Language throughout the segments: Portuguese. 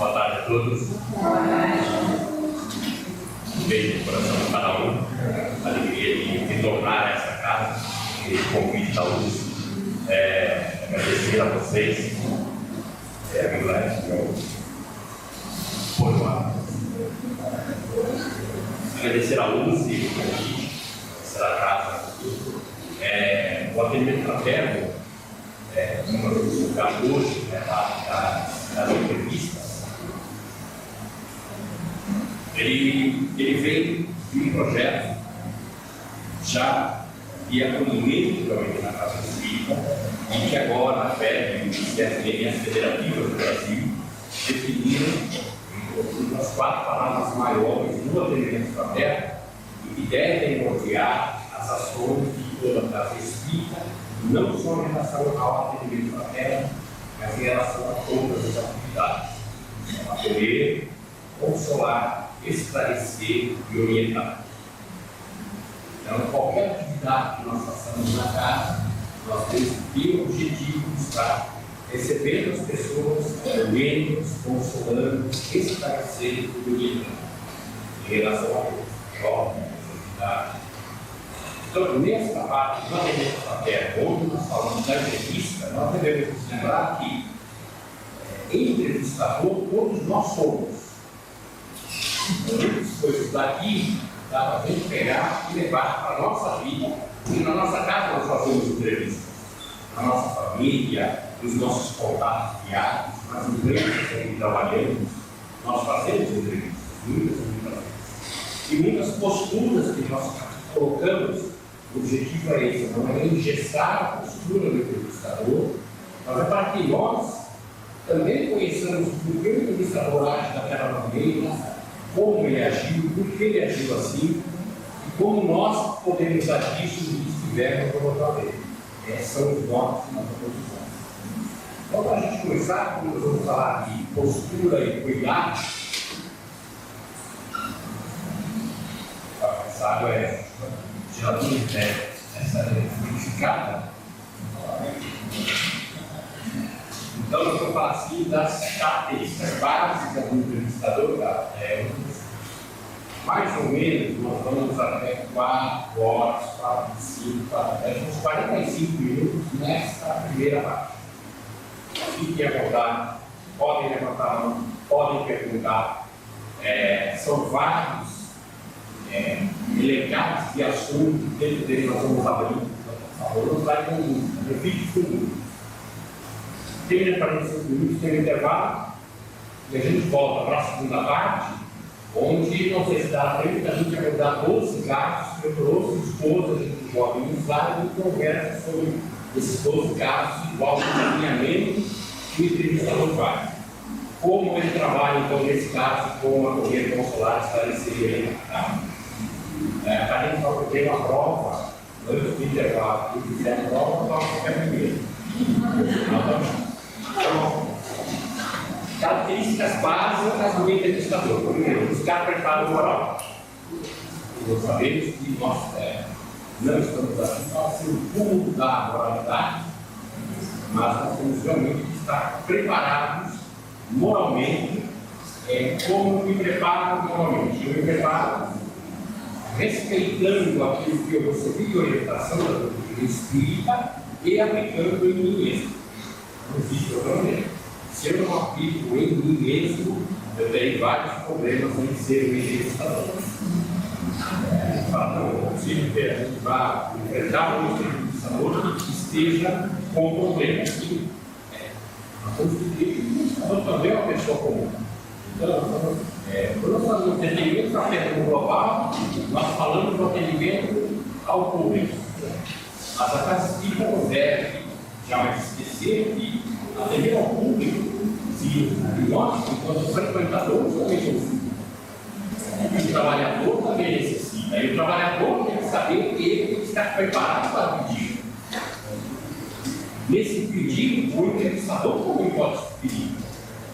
Boa tarde a todos. Um beijo no coração de cada um. Alegria de tornar a essa casa, esse convite da luz. Agradecer a vocês, amigo Hélio, por lá. Agradecer a luz e o convite, essa casa. O atendimento fraterno, uma dos cuidadores das entrevistas, ele veio de um projeto já de acolhimento realmente na casa espírita, e que agora a FEB e as linhas federativas do Brasil definiram as 4 palavras maiores no atendimento fraterno e que devem nortear as ações de toda a casa espírita, não só em relação ao atendimento fraterno, mas em relação a todas as atividades. Acolher, consolar, esclarecer e orientar. Então, qualquer atividade que nós façamos na casa, nós temos que ter o objetivo de estar recebendo as pessoas, acolhendo, consolando, esclarecendo e orientando em relação a jovens, atividades. Então, nessa parte do atendimento fraterno, onde nós falamos da entrevista, nós devemos lembrar que entrevistador todos nós somos. Muitas coisas daqui dá para a gente pegar e levar para a nossa vida. E na nossa casa nós fazemos entrevistas. Na nossa família, nos nossos contatos diários, nas empresas em que trabalhamos, nós fazemos entrevistas, muitas vezes. E muitas posturas que nós colocamos, o objetivo é esse, não é engessar a postura do entrevistador, mas é para que nós também conheçamos por que o entrevistador age daquela maneira, como ele agiu, por que ele agiu assim, e como nós podemos agir se estivermos no local dele. Esses são os votos que nós vamos usar. Então, para a gente começar, como nós vamos falar de postura e cuidados, a gerador essa verificada. Então, eu vou falar assim das características básicas do entrevistador. Mais ou menos, nós vamos até 4 horas, 4, 5, 4, 10, uns 45 minutos nessa primeira parte. Fiquem à vontade, podem levantar a mão, podem perguntar. São vários elegados de assuntos, dentro dele nós vamos abrir. Vamos lá com um vídeo fundo. Termina 45 minutos, tem um intervalo, e a gente volta para a segunda parte, onde não sei se dá tempo a gente abordar 12 casos que eu trouxe, esposas de jovens lá e conversa sobre esses 12 casos, igual o alinhamento que o entrevistador faz. Como ele trabalha, então, nesse caso, com a Corrêa consular, esclarecer ele. A gente só tem uma prova, antes do intervalo, se fizer a prova, nós vamos ficar primeiro. Então, características básicas do entrevistador. Primeiro, buscar preparo moral. Nós sabemos que nós não estamos aqui para ser o cúmulo da moralidade, mas nós temos realmente que estar preparados moralmente. Como me preparo moralmente? Eu me preparo respeitando aquilo que eu recebi de orientação da doutrina espírita e aplicando em mim mesmo. Não existe outra maneira. Se eu não aplico em mim mesmo, eu terei vários problemas em ser um entrevistador. Não é possível que a gente vá enfrentar um entrevistador que esteja com problemas. Nós temos que ter que o entrevistador também é uma pessoa comum. Então, quando nós falamos de atendimento fraterno global, nós falamos do atendimento ao público. Mas a casa espírita não deve jamais esquecer que atender ao público, se nós, enquanto frequentadores, também necessitamos. E o trabalhador também necessita. E o trabalhador tem que saber que ele tem que estar preparado para pedir. Nesse pedido, o entrevistador também pode pedir.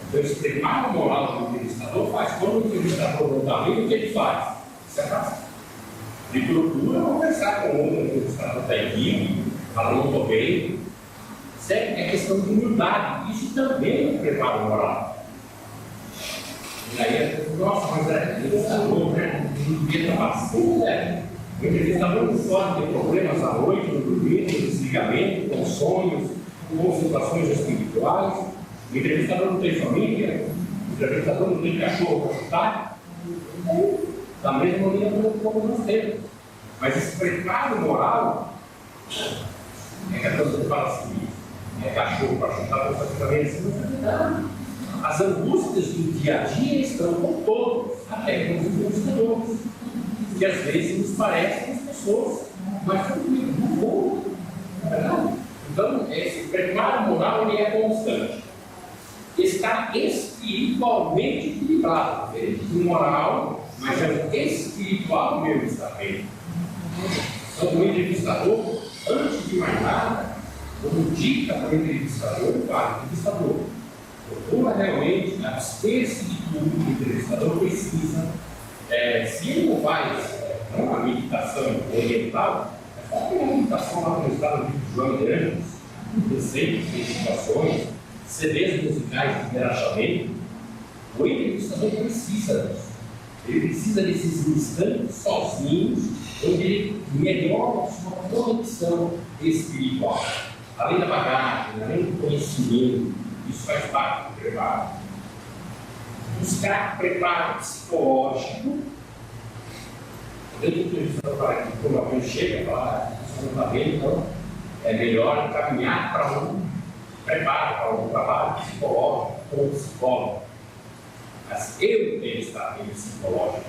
Então, esse preparo moral do entrevistador faz quando o entrevistador não está bem, o que ele faz? Se afasta. Ele procura conversar com outro entrevistador da equipe, fala, não estou bem. É questão de humildade. Isso também é um preparo moral. Nossa, mas é entrevistador, né? Não devia estar passando, né? O entrevistador não pode ter problemas à noite, no dormir, no desligamento, com sonhos, com situações espirituais. O entrevistador não tem família, o entrevistador não tem cachorro para chutar. Da mesma maneira como nós temos. Mas esse preparo moral é que a pessoa fala assim, é cachorro para chutar, a pessoa fica meio assim. As angústias do dia a dia estão com todos, até com os entrevistadores, que às vezes nos parecem as pessoas mais tranquilas, não vão, não é verdade? Então, esse preparo moral ele é constante. Está espiritualmente equilibrado, diferente do moral, mas é o espiritual mesmo está bem. Então, o entrevistador, antes de mais nada, como dica para o entrevistador, para o entrevistador, procura realmente abster-se de tudo que o entrevistador precisa. Se ele não faz uma meditação oriental, é só uma meditação lá no estado de João de Anjos, receitas, meditações, CDs musicais de relaxamento. O entrevistador precisa disso. Ele precisa desses instantes sozinhos, onde ele melhora a sua conexão espiritual. Além da bagagem, além do conhecimento, isso faz parte do preparo. Buscar preparo psicológico. Dentro do entrevistador para que quando alguém chega e fala, isso não está bem, então é melhor caminhar para um preparo, para um trabalho psicológico com o psicólogo. Mas eu tenho que estar bem psicológico.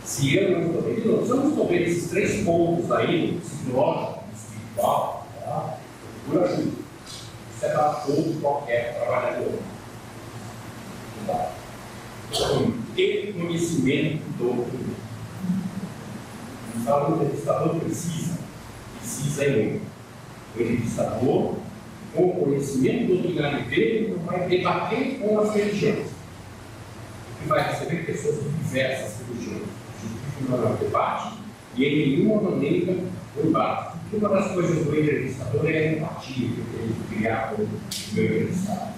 Se eu não estou bem, se eu não estou bem nesses 3 pontos aí, psicológico, espiritual, tá? Procura ajuda. Isso é para todo qualquer trabalhador. Então, ter conhecimento doutrinário. Então, o entrevistador precisa em muito. O entrevistador, com o conhecimento doutrinário dele, não vai debater com as religiões. E vai receber pessoas de diversas religiões. Não é um debate e em nenhuma maneira o embate. Uma das coisas do entrevistador é a empatia que eu tenho que criar com o meu entrevistado.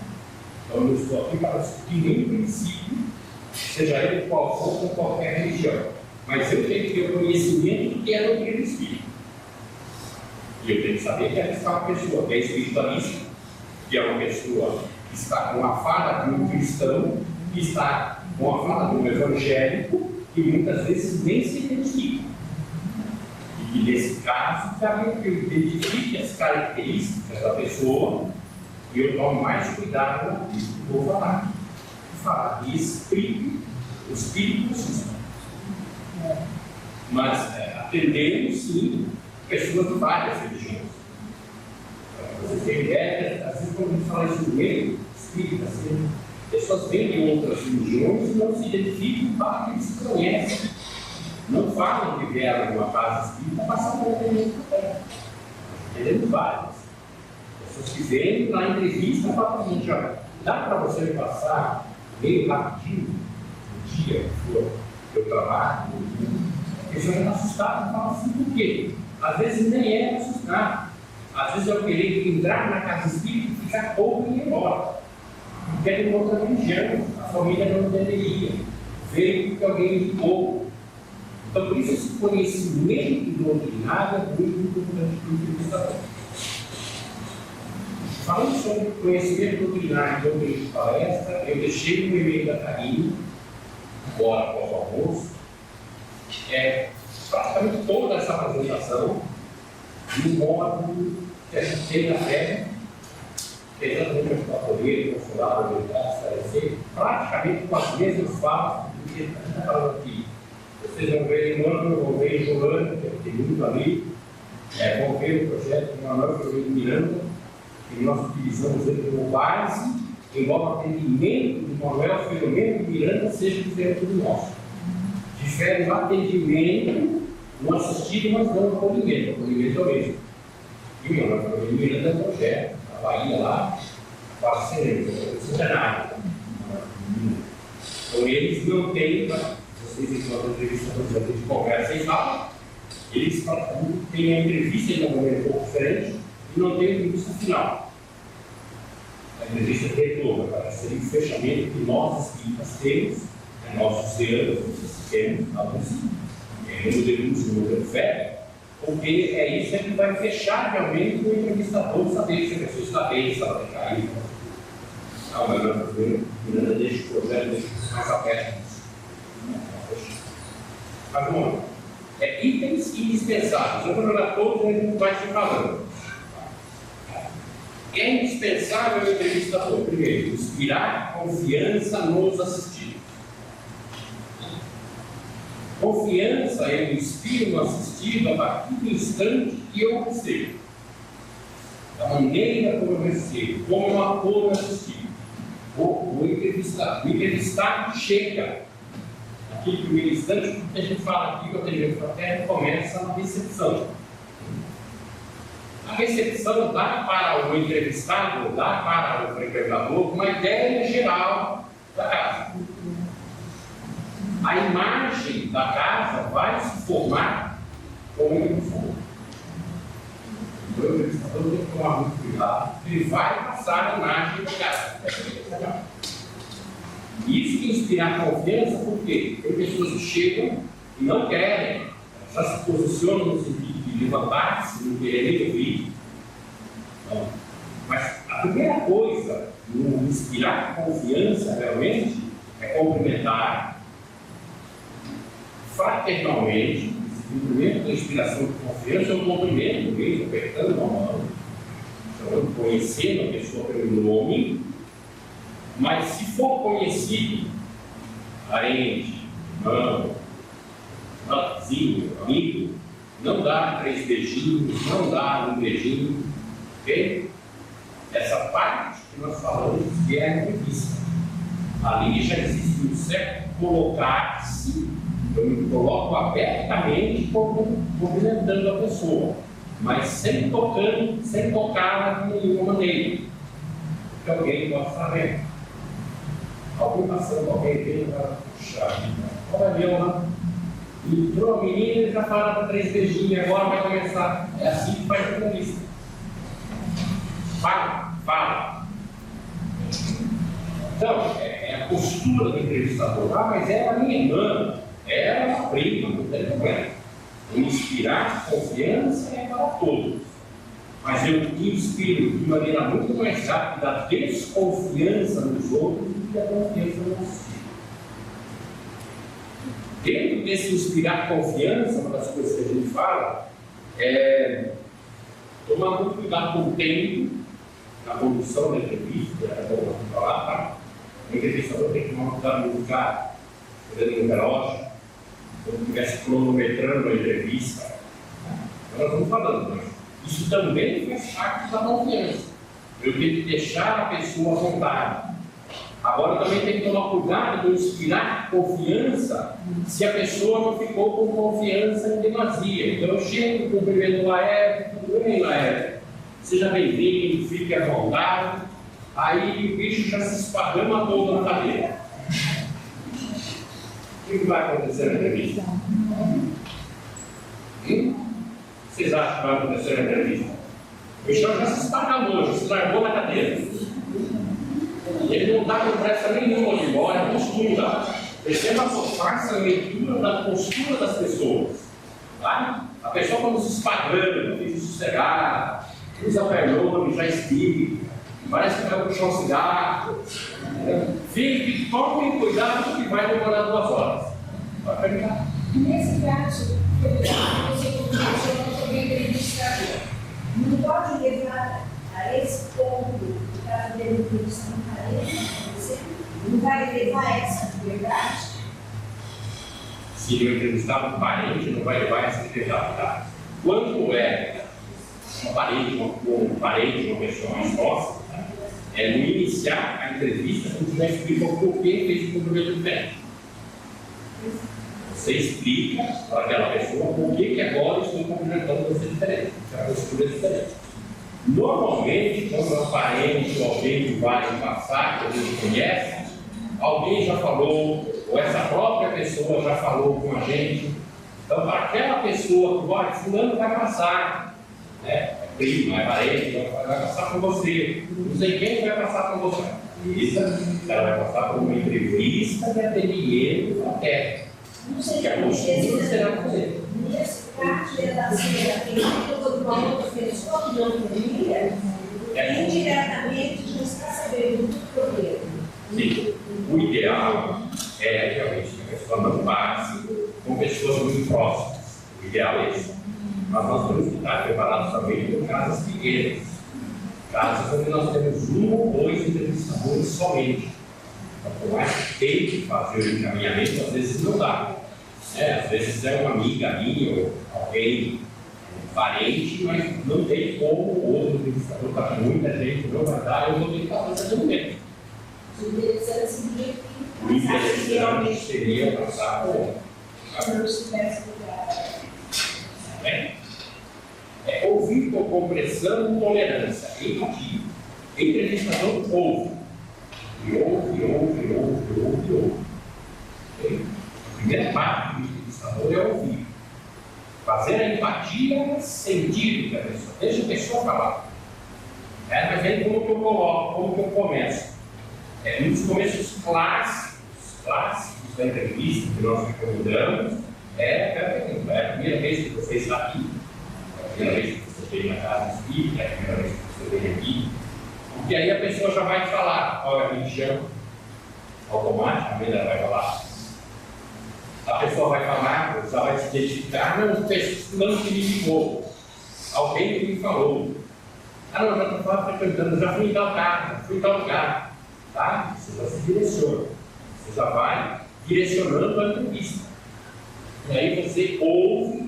Então, eu estou aqui para discutir nenhum princípio, seja ele qual for, com qualquer religião. Mas eu tenho que ter o conhecimento do que é a doutrina do Espírito. E eu tenho que saber que ela está uma pessoa que é espiritualista, que é uma pessoa que está com a fala de um cristão, que está com a fala de um evangélico, que muitas vezes nem se identifica. E nesse caso, cabe que eu identifique as características da pessoa e eu tomo mais cuidado naquilo que vou falar. Falar de espírito, o espírito system. Mas atendendo, sim, pessoas de várias religiões. Para vocês terem ideia, às vezes quando a gente fala isso no meio, espírita, assim, pessoas vêm de outras religiões e não se identificam para que eles se conhecem. Não falam que vieram de uma casa espírita, passaram por atendimento também. Entendendo várias. Pessoas que vêm na entrevista e falam para a gente, olha, dá para você me passar meio rapidinho, no dia que for eu trabalho, a pessoa já está assustada e fala assim, por quê? Às vezes nem é assustar. Às vezes eu querer entrar na casa espírita e ficar pouco e ir embora. Porque é de uma outra religião, a família não deveria. Veio porque alguém indicou. Então, por isso, esse conhecimento doutrinário é muito importante para o entrevistador. Falando sobre conhecimento doutrinário e doutrina de palestra, eu deixei no e-mail da Karine, agora após o almoço, praticamente toda essa apresentação, de um modo que a gente tem na fé, exatamente o Corrêa, o consulado, o esclarecer, praticamente com as mesmas falas do que a gente está falando aqui. Vocês vão ver Leonor, vão ver Joana, que tem muito ali, vão ver o projeto de Leonor, que eu venho Miranda, que nós utilizamos ele como base, embora o atendimento do Manuel Filomeno de Miranda seja diferente do nosso. Difere o atendimento no assistido, mas não no acolhimento. O acolhimento é o mesmo. E o Manuel Filomeno de Miranda é um projeto, na Bahia lá, quase 100 anos, no centenário. Então eles não têm, vocês enquanto entrevistadores a gente conversa e fala, eles têm a entrevista de um momento um pouco diferente e não tem a entrevista final. A entrevista retorna para ser um fechamento que nós espíritas temos, nosso ser, temos alguns, não devemos ter fé, porque é isso que vai fechar realmente o entrevistador, saber se a pessoa está bem, se ela tem caído. Não, mas não, ainda deixa o projeto, deixa mais aberto. Mas vamos lá. Itens indispensáveis. Eu vou jogar todos e a gente vai se falando. É indispensável o entrevistador, primeiro, inspirar confiança nos assistidos. Confiança eu inspiro no assistido a partir do instante que eu recebo. Da maneira como eu recebo, como eu acolho o assistido. O entrevistado chega. Aqui, no primeiro instante, a gente fala aqui, o atendimento fraterno começa na recepção. A recepção dá para o entrevistado, dá para o frequentador uma ideia geral da casa. A imagem da casa vai se formar como ele for. Então, o entrevistador tem que tomar muito cuidado, ele vai passar a imagem da casa. Isso que inspirar confiança, por quê? Tem pessoas que chegam e não querem, já se posicionam no sentido de levantar-se, não querem ouvir. Não. Mas a primeira coisa no inspirar confiança realmente é cumprimentar fraternalmente. O cumprimento da inspiração de confiança é um cumprimento mesmo, apertando a mão, conhecendo a pessoa pelo nome. Mas se for conhecido, parente, irmão, vizinho, amigo, não dá 3 beijinhos, não dá um beijinho, ok? Essa parte que nós falamos que é a entrevista. Ali já existe um certo colocar-se, eu me coloco abertamente cumprimentando a pessoa, mas sem tocar de nenhuma maneira, que alguém possa saber. Alguém passando, alguém vem para puxar. Olha, Leonor, entrou a menina e já fala para 3 beijinhos, agora vai começar. É assim que faz a entrevista. Fala. Então, é a postura do entrevistador. Ah, mas ela é minha irmã, ela é uma prima, não tem problema. Inspirar confiança é para todos. Mas eu inspiro de maneira muito mais rápida a desconfiança nos outros do que a confiança no assistido. Dentro desse inspirar confiança, uma das coisas que a gente fala é tomar muito cuidado com o tempo na condução da entrevista. É bom falar, tá? O entrevistador tem que tomar cuidado no lugar, olhando no relógio, como se estivesse cronometrando a entrevista. Nós estamos falando, mas isso também faz parte da confiança. Eu tenho que deixar a pessoa à vontade. Agora também tem que tomar cuidado de inspirar confiança se a pessoa não ficou com confiança em demasia. Então eu chego, cumprimento o Laércio, tudo bem, Laércio? Seja bem-vindo, fique à vontade. Aí o bicho já se esparrama todo na cadeira. O que vai acontecer na entrevista? Vocês acham que vai acontecer na entrevista? O bichão já se esparramou, já se largou na cadeira. Ele não está com pressa nenhuma de ir embora, é postura. Perceba a força, a leitura da postura das pessoas. Tá? A pessoa quando se esparrama, fica sossegada, usa pernome, já explica, parece que vai puxar um cigarro. Fique, tomem cuidado que vai demorar 2 horas. Vai perguntar. Nesse caso, você entrevistador, não pode levar a esse ponto para fazer entrevista no parede, você não vai levar essa liberdade? Se eu entrevistar um parente, não vai levar essa liberdade. Tá? Quando é um parente, uma pessoa mais próxima, é no iniciar a entrevista que você já explica o porquê fez o cumprimento diferente. Você explica para aquela pessoa por que agora eu estou cumprimentando você diferente, a postura é diferente. Normalmente, quando é um parente ou alguém que vai passar, que a gente conhece, alguém já falou, ou essa própria pessoa já falou com a gente. Então, para aquela pessoa que vai, fulano vai passar, né? É primo, é parente, vai passar com você. Não sei quem vai passar com você. ela vai passar por uma entrevista de atendimento até. Não sei que a postura será fazer. Nesse parte da cena, tem uma outra pessoa que não queria, indiretamente já está sabendo do problema. Sim. O ideal é realmente que a pessoa não passe com pessoas muito próximas. O ideal é esse. Mas nós temos que estar preparados também para casos pequenos. Casos onde nós temos um ou dois entrevistadores somente. Então, por mais que tenha que fazer o encaminhamento, às vezes não dá. Às vezes é uma amiga minha, ou alguém, um parente, mas não tem como o outro entrevistador está com muita gente, não vai dar, eu vou ter que fazer esse atendimento. O interessante seria passar por. Ouvir com compreensão e tolerância, empatia. Entrevistador ouve. E ouve. Okay? A primeira parte do entrevistador é ouvir. Fazer a empatia, sentir que a pessoa. Deixa a pessoa falar. Mas aí como que eu coloco, como que eu começo? Um dos começos clássicos da entrevista que nós recomendamos é a primeira vez que você está aqui, é a primeira vez que você vem na casa espírita, é a primeira vez que você vem aqui, porque aí a pessoa já vai falar qual é a religião, automaticamente ela vai falar. A pessoa vai falar, já vai se identificar, não que me ligou, alguém que me falou. Não, já estou frequentando, já fui em tal casa, fui em tal lugar. Tá? Você já se direciona. Você já vai direcionando a entrevista. E aí você ouve.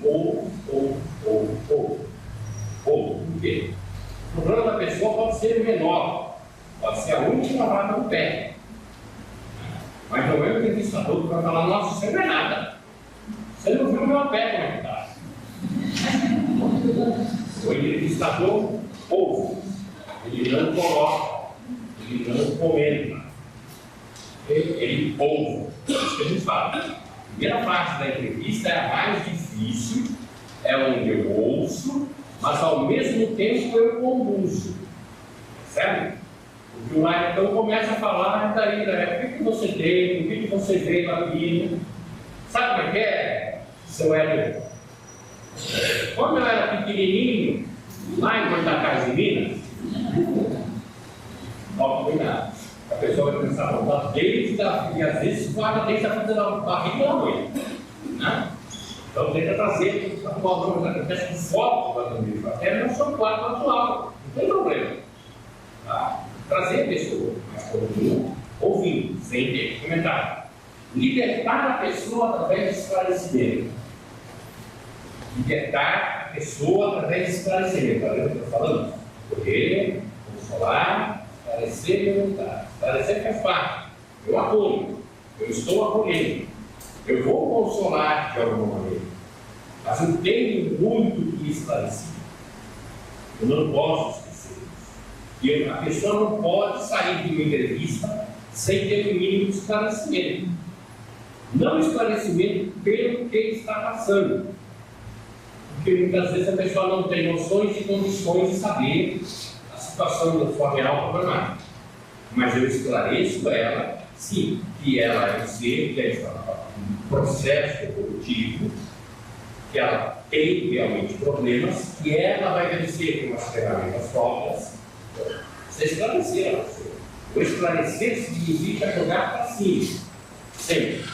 Por quê? O problema da pessoa pode ser menor, pode ser a última vaga no pé. Mas não é o entrevistador que vai falar: nossa, isso não é nada. Você não viu o meu pé como é que está. O entrevistador ouve, ele não coloca. Ele não comenta, ele ouve. Isso que a gente fala. A primeira parte da entrevista é a mais difícil, é onde eu ouço, mas ao mesmo tempo eu conduzo. Certo? Porque o Hélio então começa a falar, daí, o que você tem, o que você vê na vida. Sabe como é que é, seu Hélio? Quando eu era pequenininho, lá em Goitacás, em Minas, toma cuidado. A pessoa vai começar a contar desde e às vezes guarda desde a vida da barriga da mãe. Né? Então tenta trazer a tua acontece com foto do atendimento, até no seu quadro atual. Não tem problema. Tá? Trazer a pessoa, mas continua ouvindo, sem ter comentário. Libertar a pessoa através de esclarecimento. Libertar a pessoa através de esclarecimento. Está vendo o que eu estou falando? Corrêa, consolar, esclarecer e orientar. Esclarecer faz parte. Eu apoio. Eu estou acolhendo. Eu vou consolar de alguma maneira. Mas eu tenho muito que esclarecer. Eu não posso esquecer isso. E a pessoa não pode sair de uma entrevista sem ter o mínimo de esclarecimento. Não esclarecimento pelo que está passando. Porque muitas vezes a pessoa não tem noções e condições de saber a situação da sua real problemática. Mas eu esclareço ela, sim, que ela é um ser, que é um processo evolutivo, que ela tem realmente problemas, que ela vai vencer com umas ferramentas próprias. Você esclarecer ela. O esclarecer significa jogar para cima, sempre.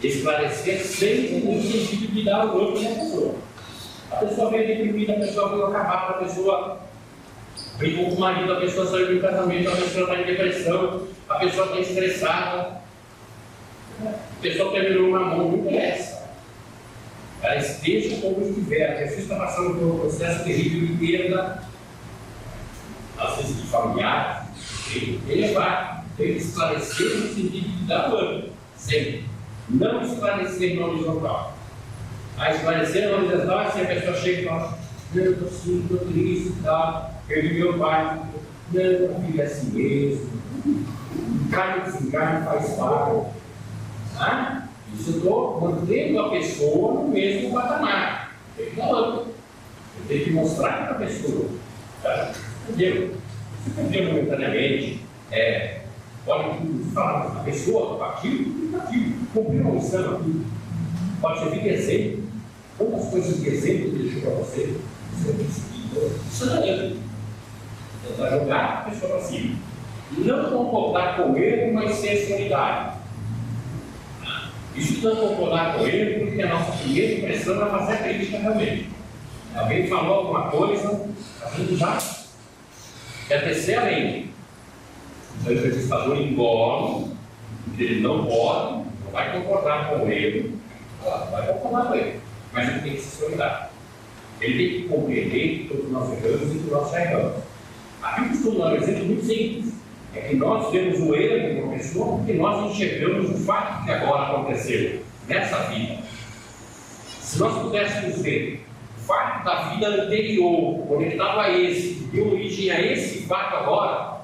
Esclarecer sempre no sentido de dar o outro para a pessoa. A pessoa veio deprimida, a pessoa veio acabar, a pessoa brigou com o marido, a pessoa saiu do casamento, a pessoa está em depressão, a pessoa está estressada, a pessoa terminou uma mão, não interessa. Ela esteja como estiver, a pessoa está passando por um processo terrível de perda, às vezes de familiar, tem que levar, tem que esclarecer no sentido de dar ano, sempre. Não esclarecer no horizontal. A esclarecer no horizontal é se a pessoa chega e fala: não, eu estou assim, estou triste e tal, perdi meu pai. Não, meu filho é assim mesmo. Carne e desencarne faz parte. Ah? Isso eu estou mantendo a pessoa no mesmo patamar. Tem que dar ano. Eu tenho que mostrar para a pessoa. Tá? Entendeu? Se perdeu momentaneamente, pode falar a pessoa partiu, cumpriu a missão aqui. Pode servir de exemplo. Quantas coisas de exemplo que ele deixou para você? Isso não é. Tentar jogar a pessoa para cima. Não concordar com ele, mas ser solidário. Isso não concordar com ele, porque a nossa primeira impressão é fazer a crítica realmente. Alguém falou alguma coisa, a gente já quer tecer a lei. Então, o entrevistador engole, ele não pode, não vai concordar com ele, vai concordar com ele, mas ele tem que se solidário. Ele tem que compreender que todos nós erramos e que nós erramos. Aqui eu costumo dar um exemplo muito simples. É que nós vemos o erro de uma pessoa porque nós enxergamos o fato que agora aconteceu nessa vida. Se nós pudéssemos ver o fato da vida anterior, conectado a esse, que deu origem a esse fato agora,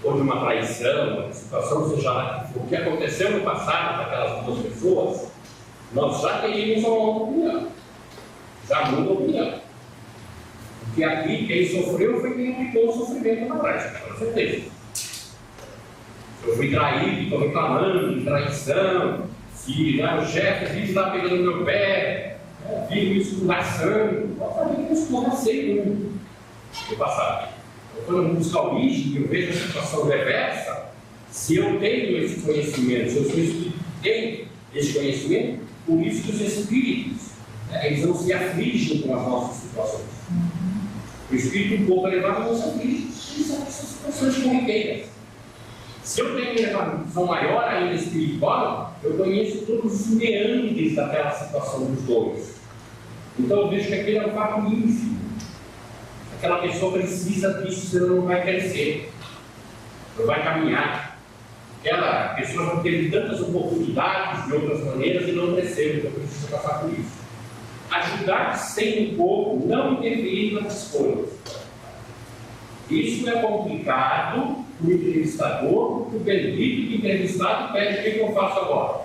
ou de uma traição, uma situação, seja lá o que aconteceu no passado daquelas duas pessoas, nós já teríamos uma outra opinião. Já muda a opinião. Porque aqui quem sofreu foi quem aplicou o sofrimento na prática, com certeza. Eu fui traído, estou reclamando de traição, se o chefe vive lá pegando no meu pé, vive me escorraçando, eu falei que eu escorracei muito no passado. Então, quando eu busco a origem, eu vejo a situação reversa, se eu tenho esse conhecimento, se eu sou espírito que tenho esse conhecimento, por isso que os espíritos, eles não se afligem com as nossas situações. O espírito um pouco elevado não se aflige, são situações corriqueiras. Se eu tenho uma visão maior ainda espiritual, eu conheço todos os meandres daquela situação dos dois. Então eu vejo que aquele é um fato ínfimo. Aquela pessoa precisa disso, senão não vai crescer, não vai caminhar. Aquela pessoa não teve tantas oportunidades de outras maneiras e não cresceu, então precisa passar por isso. Ajudar sem um pouco, não interferir nas escolhas. Isso é complicado para o entrevistador, porque o bendito entrevistado pede o que eu faço agora.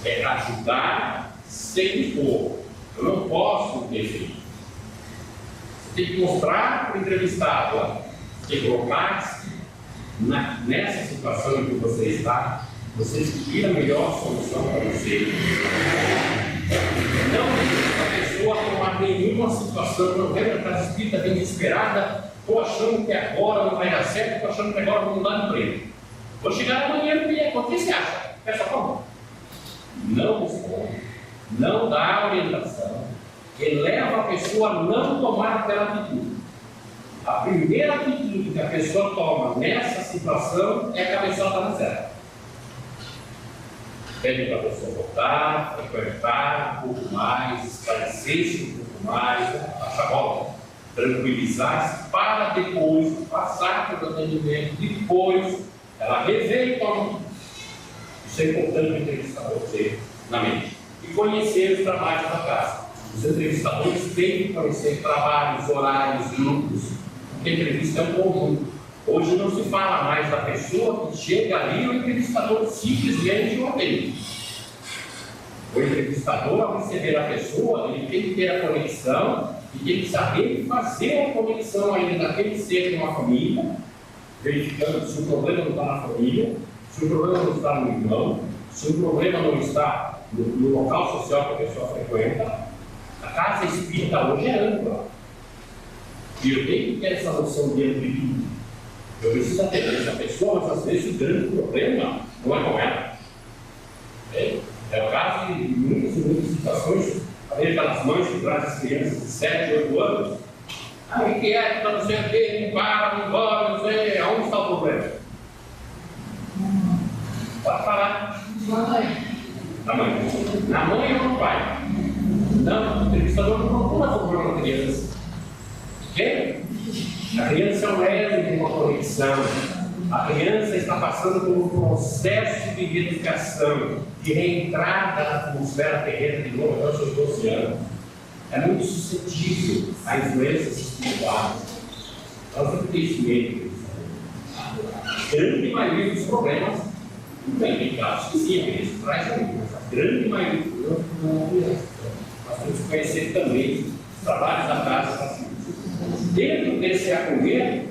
É ajudar sem impor. Eu não posso interferir. Você tem que mostrar para o entrevistado, você tem que colocar-se nessa situação em que você está, você escolher a melhor solução para você. Não a pessoa tomar nenhuma situação, não vai para a espírita bem desesperada, estou achando que agora não vai dar certo, estou achando que agora vou mudar de emprego. Vou chegar amanhã e o que você acha? Peça como? Não responde, não dá orientação, eleva a pessoa a não tomar aquela atitude. A primeira atitude que a pessoa toma nessa situação é que a pessoa está na certa. Pede para a pessoa voltar, frequentar um pouco mais, esclarecer-se um pouco mais, achar volta, tranquilizar-se para depois passar pelo atendimento, depois ela rever e toma. Isso é importante o entrevistador ter na mente. E conhecer os trabalhos da casa. Os entrevistadores têm que conhecer trabalhos, horários, grupos, porque a entrevista é um conjunto. Hoje não se fala mais da pessoa que chega ali, o entrevistador simplesmente o atende. O entrevistador, ao receber a pessoa, ele tem que ter a conexão e tem que saber fazer a conexão ainda daquele ser com a família, verificando se o problema não está na família, se o problema não está no irmão, se o problema não está no local social que a pessoa frequenta. A casa espírita hoje é ampla. E eu tenho que ter essa noção de amplitude. Eu preciso atender essa pessoa, mas às vezes o grande problema não é com ela. É o caso de muitas situações, aquelas mães que trazem as crianças de 7, 8 anos. O que é que não sei o quê, não para, não embora, não sei, aonde está o problema? Pode falar. Na mãe. Na mãe ou no pai? Não, o entrevistador não procura problema na criança. Quem? A criança é um elo de uma conexão. A criança está passando por um processo de reeducação, de reentrada na atmosfera terrena de novo aos seus 12 anos. É muito suscetível a influências espirituais. Nós temos que ter isso mesmo. A grande maioria dos problemas, não tem casos que sim, isso traz a vida, mas a grande maioria dos problemas não é criança. Nós temos que conhecer também os trabalhos da casa. Dentro desse acolher,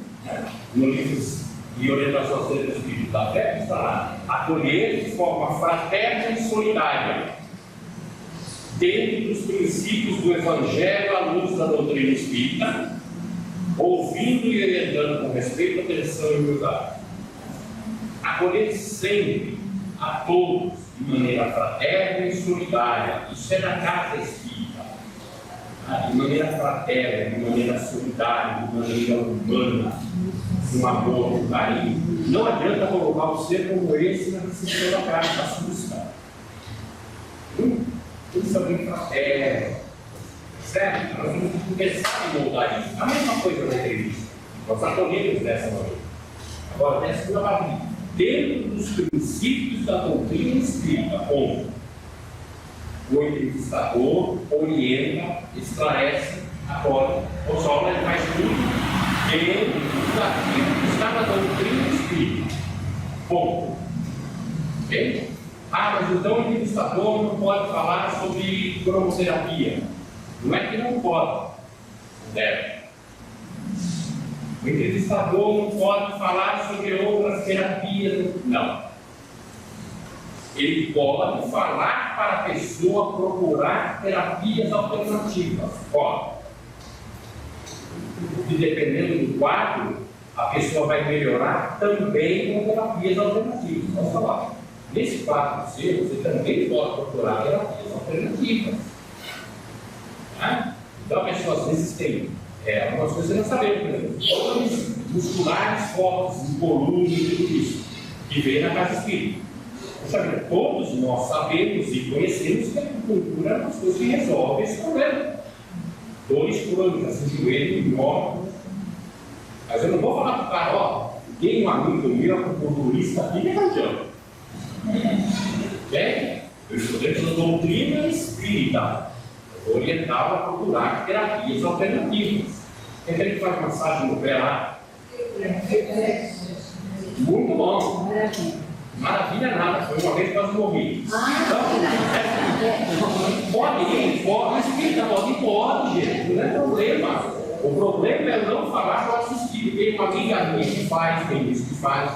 no livro de orientação ao Centro Espírita da Fé, está lá: acolher de forma fraterna e solidária, dentro dos princípios do Evangelho à luz da doutrina espírita, ouvindo e orientando com respeito, atenção e humildade. Acolher sempre a todos de maneira fraterna e solidária. Isso é da casa espírita. De maneira fraterna, de maneira solidária, de maneira humana, com amor, com carinho. Não adianta colocar o ser como esse na recepção da casa, da súplica. Isso é bem fraterno. Certo? Nós vamos começar a moldar isso. A mesma coisa na entrevista. Nós acolhemos dessa maneira. Agora, dessa segunda parte. Dentro dos princípios da doutrina espírita, onde o entrevistador orienta, esclarece, acolhe, consola e faz tudo dentro daquilo que está na doutrina espírita. Ponto. Ok? Mas então o entrevistador não pode falar sobre cromoterapia. Não é que não pode, deve. O entrevistador não pode falar sobre outras terapias, não. Ele pode falar para a pessoa procurar terapias alternativas. Pode. E dependendo do quadro, a pessoa vai melhorar também com terapias alternativas. Vamos falar. Nesse quadro seu, você também pode procurar terapias alternativas. Então a pessoa às vezes tem algumas coisas que você não sabe, por exemplo, dores musculares fortes, de coluna e tudo isso, que vem na casa espírita. Todos nós sabemos e conhecemos que a acupuntura é uma coisa que resolve esse problema. Dores crônicas, de joelho, morto. Mas eu não vou falar para o cara: ó, tem um amigo meu, acupunturista aqui, que é campeão. Eu estudei da doutrina espírita. Orientava a procurar terapias alternativas. Quem que ele faz massagem no pé lá? Muito bom. Maravilha nada, foi uma vez que quase morri. Então, pode ir, pode, o espírita pode, gente, não é problema. O problema é não falar para assistir. Tem uma amiga minha que faz, tem isso que faz.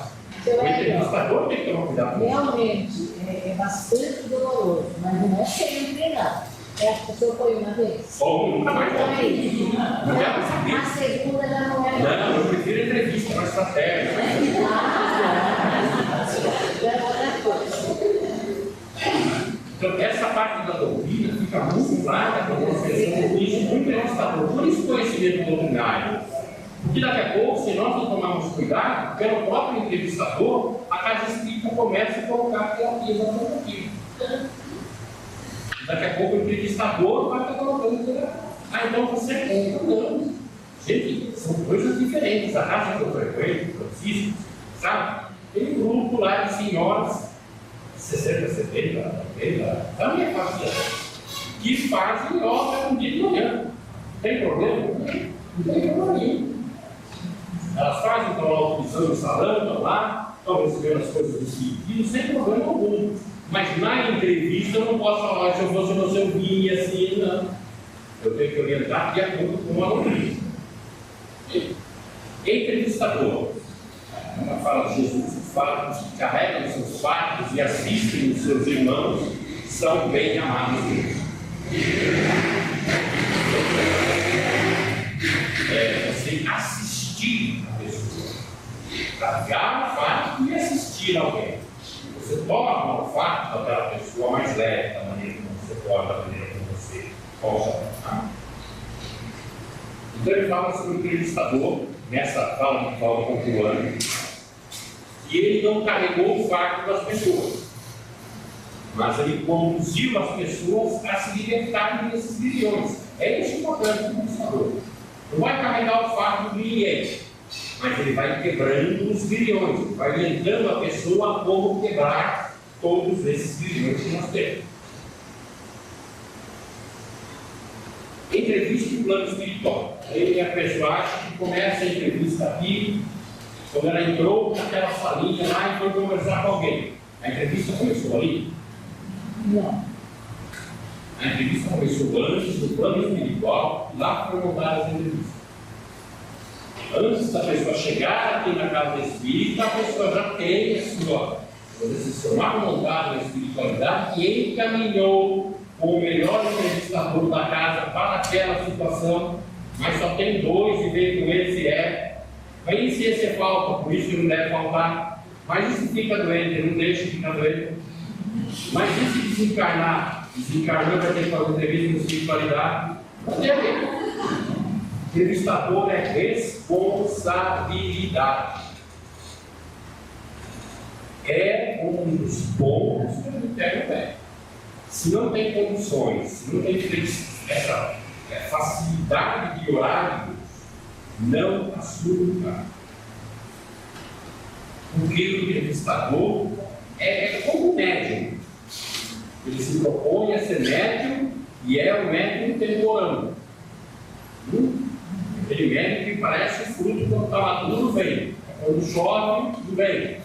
O entrevistador tem que tomar cuidado. Realmente, é bastante doloroso, mas não é sempre nada. A pessoa foi uma vez. Nunca mais pode. A segunda já não é. Não, eu prefiro entrevista, mais estratégia. Então, essa parte da doutrina fica muito clara para você do entrevistador. Por isso, conhecimento doutrinário. Porque daqui a pouco, se nós não tomarmos cuidado, pelo próprio entrevistador, a casa espírita começa a colocar terapias alternativas. Daqui a pouco o entrevistador vai estar colocando terapia. Então você conta, não. Gente, são coisas diferentes. A casa que eu frequento, Francisco, sabe? Tem um grupo lá de senhoras, 60, 70, 80, da minha família, que fazem yoga um dia de manhã. Tem problema? Não tem problema nenhum. Elas fazem, estão lá utilizando o salão, estão lá, estão recebendo as coisas do espiritismo, sem problema algum. Mas na entrevista eu não posso falar: se eu fosse você, eu vinha assim, não. Eu tenho que orientar de acordo com a doutrina. Entrevistador. Ela fala de Jesus, os fatos que carregam os seus fatos e assistem os seus irmãos são bem amados deles. Você assistir a pessoa. Tragar o fato e assistir alguém. Você torna o fato daquela pessoa mais leve, da maneira como você pode, da maneira como você possa. Então ele fala sobre o entrevistador, nessa fala que fala concluindo, que ele não carregou o fardo das pessoas, mas ele conduziu as pessoas a se libertarem desses grilhões. É isso importante do entrevistador. Não vai carregar o fardo do ninguém, mas ele vai quebrando os grilhões, vai orientando a pessoa a como quebrar todos esses grilhões que nós temos. Entrevista em plano espiritual. Aí a pessoa acha que começa a entrevista aqui, quando ela entrou naquela salinha lá e foi conversar com alguém. A entrevista começou ali? Não. A entrevista começou antes, no plano espiritual, lá foram montadas as entrevistas. Antes da pessoa chegar aqui na casa espírita, a pessoa já tem a sua, se formar vontade na espiritualidade e encaminhou o melhor entrevistador da casa para aquela situação, mas só tem 2 e vê com ele se é. Mas se esse é falta, por isso que não deve faltar. Mas e se fica doente, não deixa de ficar doente. Mas e se desencarnar? Desencarnou, vai ter que fazer entrevista com espiritualidade. Cadê ele? Entrevistador é responsabilidade. É um dos pontos que o Interno é. Se não tem condições, se não tem essa facilidade de horário, não assume o cargo. Porque o entrevistador é como um médium. Ele se propõe a ser médium e é um médium temporâneo. Aquele médium que parece fruto quando está maduro, vem. Quando chove, não vem.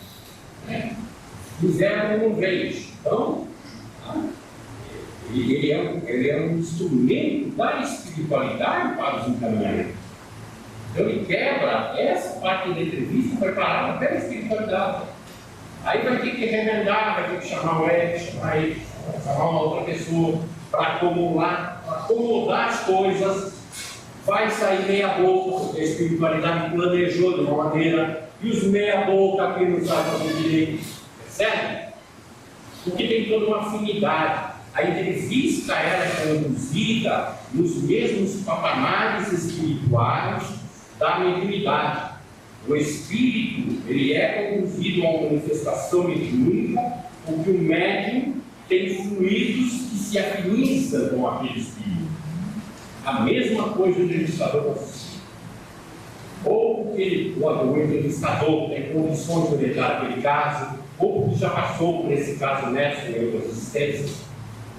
Inverno não vem. Então, ele é um instrumento da espiritualidade para os encaminhamentos. Então ele quebra essa parte da entrevista preparada pela espiritualidade. Aí vai ter que remendar, vai ter que chamar o Hélio, chamar ele, chamar uma outra pessoa para acumular, para acomodar as coisas. Vai sair meia boca, porque a espiritualidade planejou de uma maneira, e os meia boca que não sabem fazer direito. Percebe? Porque tem toda uma afinidade. A entrevista ela é conduzida nos mesmos patamares espirituais da mediunidade. O espírito ele é conduzido a uma manifestação mediúnica, porque o médium tem fluidos que se afinizam com aquele espírito. A mesma coisa o entrevistador assiste. Ou porque o entrevistador tem condições de orientar aquele caso, ou porque já passou por esse caso nessa em outras existências.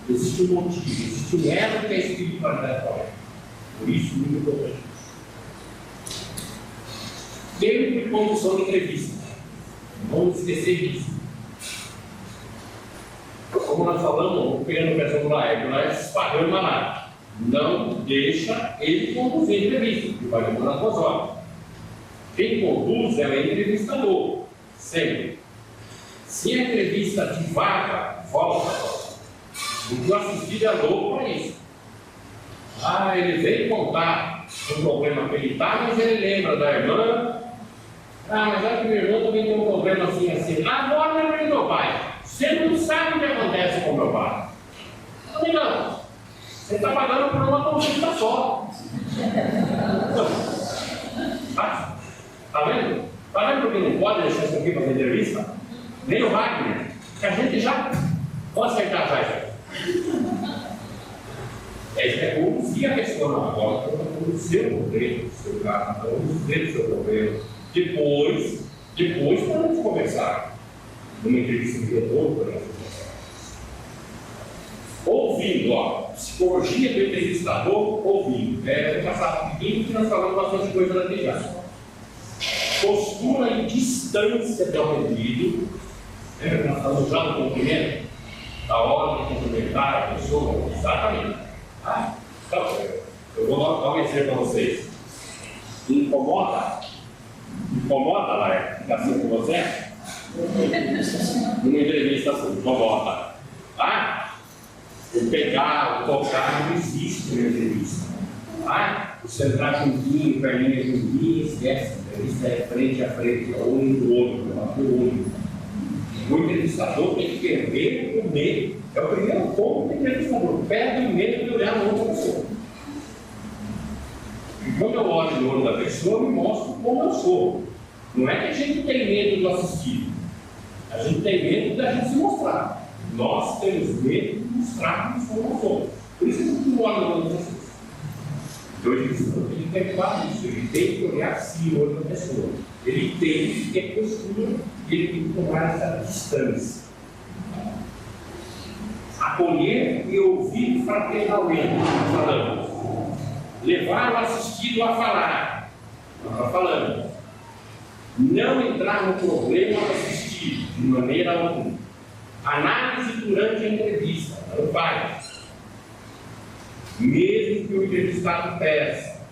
Existe um motivo, existe um elo que a espiritualidade toca. Por isso, muito importante. Tempo e condição de entrevista. Não vamos esquecer disso. Como nós falamos, o pequeno personagem lá é se espalhando na live. Não deixa ele conduzir a entrevista, porque vai demorar 2 horas. Quem conduz é o entrevistador, sempre. Se a entrevista divaga, volta. Porque o assistido é louco para isso. Ele veio contar o problema que ele está, mas ele lembra da irmã. Mas é que meu irmão também tem um problema assim. Agora eu lembrei do meu pai. Você não sabe o que acontece com meu pai. Não, você está pagando por uma consulta só. Está vendo? Está vendo porque não pode deixar isso aqui para fazer entrevista? Nem o Wagner, que a gente já pode acertar já. É conduzir a pessoa agora, o seu problema, o seu caso, o seu problema. Depois podemos conversar. Numa entrevista de retorno, podemos conversar. Ouvindo, psicologia do entrevistador, ouvindo. Vou passar rapidinho, que nós falamos bastante coisa da já. Postura e distância do atendido. Lembra que nós falamos já no cumprimento? Da hora de cumprimentar a pessoa? Exatamente. Então, eu vou dar um exemplo para vocês. Incomoda, Laia, ficar assim com você? Numa entrevista assim, incomoda. O pegar, o tocar, não existe na entrevista. O sentar juntinho, perninha juntinho, esquece. A entrevista é frente a frente, olho no olho, O entrevistador tem que perder o medo. É o primeiro ponto do entrevistador. Perde o medo de olhar na outra pessoa. E quando eu olho no olho da pessoa, eu me mostro como eu sou. Não é que a gente tem medo do assistido. A gente tem medo da gente se mostrar. Nós temos medo de mostrar como nós somos. Por isso que a gente não olha no olho das pessoas. Então, o entrevistador tem que ter isso. Ele tem que olhar assim no olho da pessoa. Ele tem que ter postura e ele tem que tomar essa distância. Acolher e ouvir fraternalmente, falando. Levar o assistido a falar. Nós estamos falando. Não entrar no problema do assistido, de maneira alguma. Análise durante a entrevista. Não faz. Mesmo que o entrevistado peça.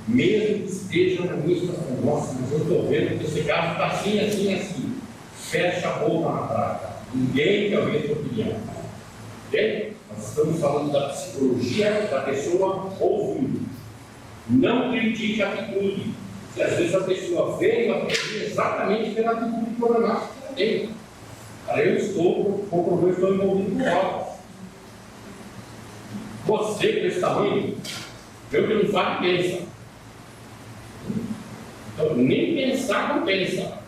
mesmo que esteja na minha situação. Nossa, mas eu estou vendo que esse caso está assim, assim, assim. Fecha a boca na prática. Ninguém quer ouvir a sua opinião. Ok? Nós estamos falando da psicologia da pessoa ouvindo. Não critique a atitude. Se às vezes a pessoa veio a pedir exatamente pela atitude problemática que ela tem. Aí eu estou com o problema, estou envolvido com obras. Você, com esse tamanho, eu que não falo, pensa. Então, nem pensar não pensa.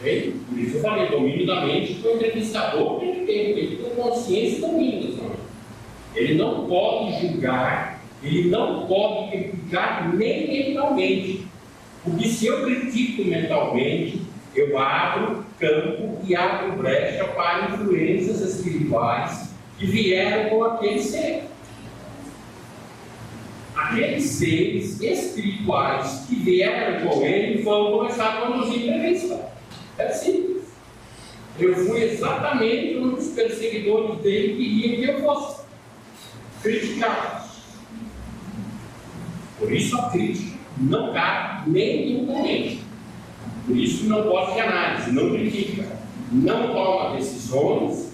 Okay? Por isso eu falei, domínio da mente, que o entrevistador tem que ter consciência e domínio da mente. Ele não pode julgar, ele não pode criticar nem mentalmente. Porque se eu critico mentalmente, eu abro campo e abro brecha para influências espirituais que vieram com aquele ser. Aqueles seres espirituais que vieram com ele vão começar a conduzir entrevista. É simples. Eu fui exatamente um dos perseguidores dele que queria que eu fosse criticado. Por isso a crítica não cabe nem mentalmente. Por isso não pode ter análise, não critica, não toma decisões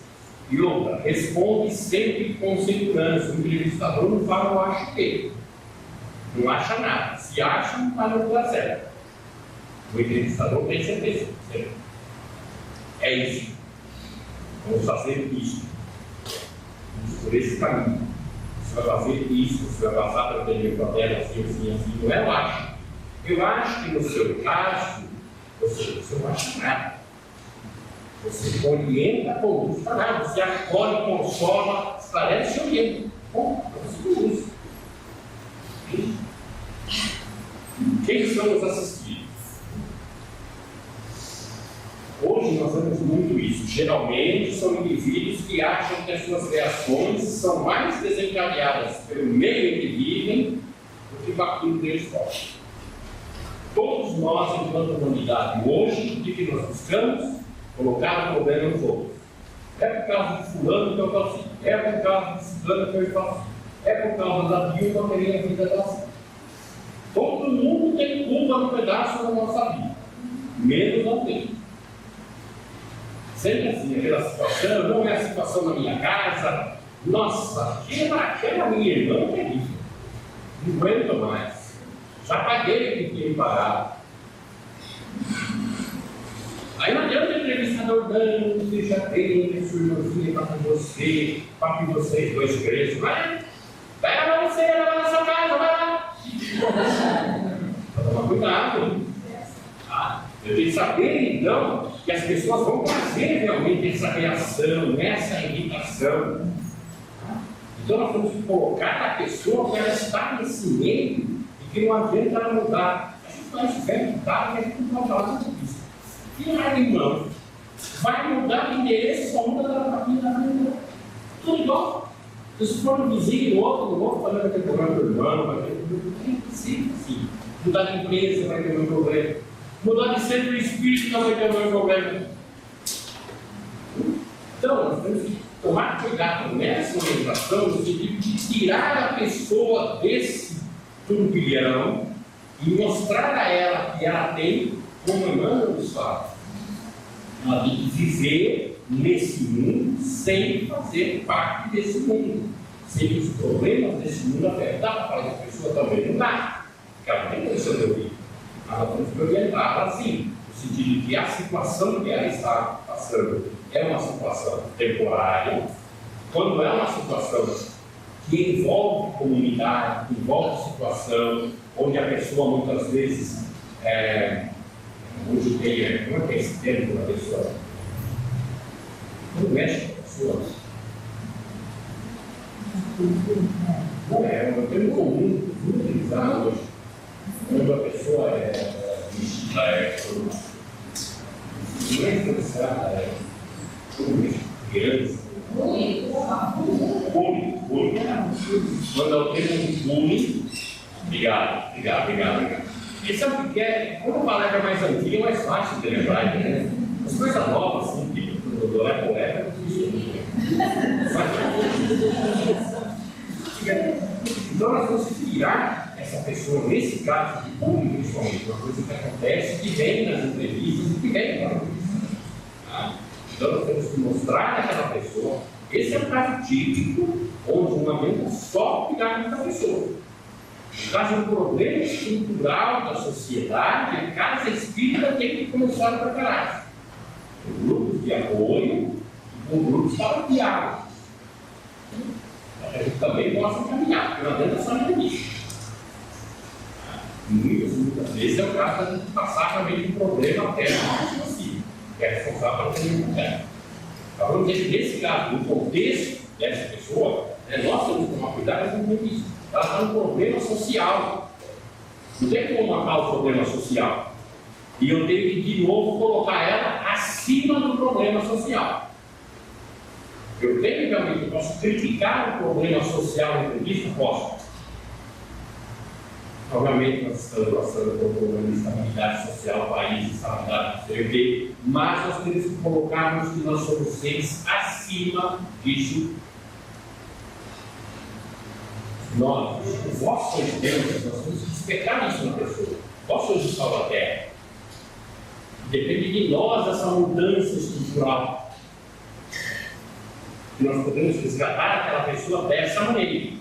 e outra, responde sempre com segurança. O entrevistador não fala, eu acho que. Não acha nada. Se acha, não está no lugar certo. O entrevistador tem certeza. Certo? É isso. Vamos fazer isso. Vamos por esse caminho. Você vai fazer isso, você vai passar para atender com a tela assim, assim, assim. Não é eu acho. Eu acho que no seu caso, você não acha nada. Você orienta a conduta, nada. Você acolhe, consola, esclarece e orienta. Bom, você não usa. Quem são os assistidos? Hoje nós vemos muito isso. Geralmente são indivíduos que acham que as suas reações são mais desencadeadas pelo meio em que vivem do que por aquilo que eles gostam. Todos nós, enquanto humanidade, hoje, o que nós buscamos? Colocar o problema nos outros. É por causa de fulano que eu faço assim. É por causa de ciclano que eu faço assim. É por causa da Dilma que a minha vida está assim. Todo mundo tem culpa no pedaço da nossa vida. Menos não tem. Sempre assim, aquela situação, não é a situação na minha casa. Nossa, aquela minha irmã é terrível. Não aguento mais. Já paguei o que tinha que pagar. Aí não adianta o entrevistador dando, deixa bem, sua irmãzinha para com você, para que vocês dois cresçam. Vai lá você, vai lá na sua casa, vai lá. Para tomar cuidado. Eu tenho que saber, então, que as pessoas vão fazer realmente essa reação, essa irritação. Então nós temos que colocar a pessoa para ela estar nesse meio e que não adianta ela mudar. A gente vai estiver irritado, a gente não pode falar sobre isso. E aí, irmão, vai mudar o endereço, só muda da família, tudo igual. Se for um vizinho, o outro, vai ter problema do irmão, vai ter problema. É impossível, sim. Mudar de empresa, vai ter um problema. Mudar de centro espírita, vai ter um problema. Então, nós temos que tomar cuidado nessa orientação, no sentido de tirar a pessoa desse turbilhão e mostrar a ela que ela tem, como Emmanuel nos fala, ela tem que viver nesse mundo sem fazer parte desse mundo, sem que os problemas desse mundo afetem. Dá para falar que a pessoa também não dá, porque ela tem condição de ouvir. Ela tem que orientar assim, no sentido de que a situação que ela está passando é uma situação temporária, quando é uma situação que envolve comunidade, que envolve situação onde a pessoa muitas vezes hoje tem, como é que é esse termo da pessoa? Não mexe com a pessoa. Não é um termo comum, muito utilizado hoje. Quando a pessoa não é influenciada, criança. Bullying. Quando eu tenho um bullying, obrigado. E sabe o que é? Quando a palavra é mais antiga, é mais fácil de lembrar, né? As coisas novas, assim, tipo do Leco, então nós vamos tirar essa pessoa pessoa, nesse caso de público, principalmente, uma coisa que acontece, que vem nas entrevistas e que vem para a entrevista. Tá? Então, nós temos que mostrar àquela pessoa. Esse é um caso típico, onde uma mente só cuidar dessa pessoa. No caso de um problema estrutural da sociedade, a casa espírita tem que começar a preparar-se. Com grupos de apoio e com grupos para diálogo. A gente também possa caminhar, porque não adianta só entrevista. Muitas vezes é o caso da gente passar também de um problema até o mais possível, que é responsável pelo atendimento interno. Então, vamos dizer que nesse caso, no contexto dessa pessoa, nós temos que tomar cuidado com isso. Ela está um problema social. Não tem como matar o problema social. E eu tenho que, de novo, colocar ela acima do problema social. Eu tenho realmente, eu posso criticar o problema social na entrevista? Posso. Obviamente, nós estamos passando por um problema de estabilidade social, país, estabilidade do CRB, mas nós temos que colocarmos que nós somos seres acima disso. Nós, vós sois Deus, nós temos que despertar isso na pessoa. Vós sois o sal da terra. Depende de nós essa mudança estrutural. E nós podemos resgatar aquela pessoa dessa maneira.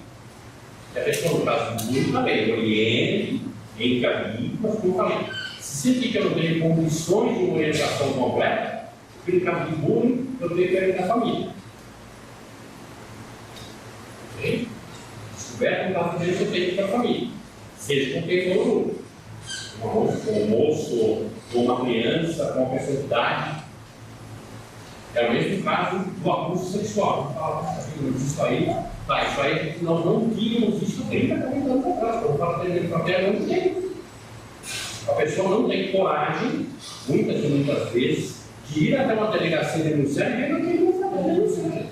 E a pessoa, no caso do mundo, também oriente, encaminhe, mas como eu falei, se sentir que eu não tenho condições de uma orientação completa, porque no caso de bullying, eu tenho que orientar a família. Ok? Descoberto no caso de Deus, eu tenho que ir para a família. Seja com quem for o um moço, ou uma criança, com uma pessoa de idade. É o mesmo caso do abuso sexual. Isso aí, nós não tínhamos isso 30, 40 anos atrás. Quando eu falo de papel, não tem. A pessoa não tem coragem, muitas e muitas vezes, de ir até uma delegacia denunciar e não tem como fazer denunciar.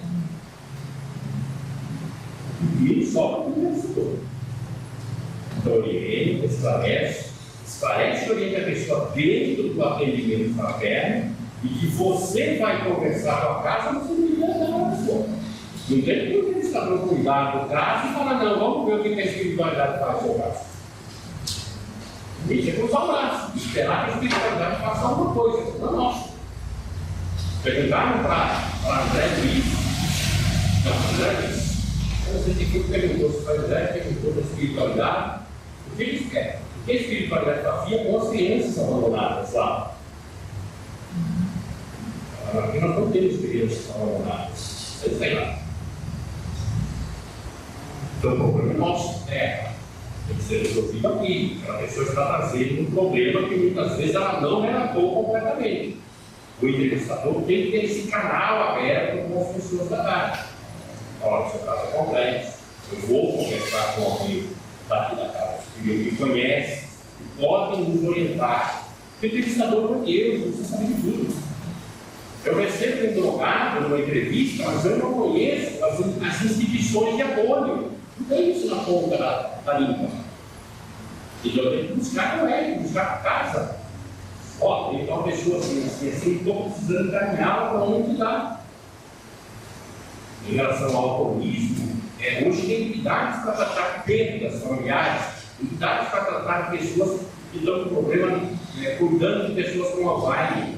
E só para o denunciador. Então, orienta, esclarece e orienta a pessoa dentro do atendimento fraterno. E que você vai conversar com a casa, você não liga nada a pessoa. Não tem que o entrevistador cuidar do caso e falar, não, vamos ver o que a espiritualidade faz no seu caso. Isso é cruzar o braço, esperar que a espiritualidade faça alguma coisa, não nossa. Perguntaram para André Luiz, não, André Luiz. Eu não sei de quem perguntou, se foi André que perguntou da espiritualidade, o que eles querem? O que a espiritualidade fazia com as crianças abandonadas lá? Aqui nós não temos crianças abandonadas. Você sei lá. Então o problema é nosso. Tem que ser resolvido aqui. A pessoa está trazendo um problema que muitas vezes ela não relatou completamente. O entrevistador tem que ter esse canal aberto com as pessoas da casa. Olha, seu caso é complexo. Eu vou conversar com alguém daqui da casa que me conhece e podem nos orientar. O entrevistador é Deus, você sabe de tudo. Eu recebo um drogado numa entrevista, mas eu não conheço as instituições de apoio. Não tem isso na ponta da língua. Então eu tenho que buscar com ele, buscar a casa. Ó, tem uma pessoa assim, estou precisando caminhar para onde dá. Em relação ao alcoolismo, hoje tem entidades para tratar perdas familiares, entidades para tratar de pessoas que estão com problema, cuidando de pessoas com Alzheimer.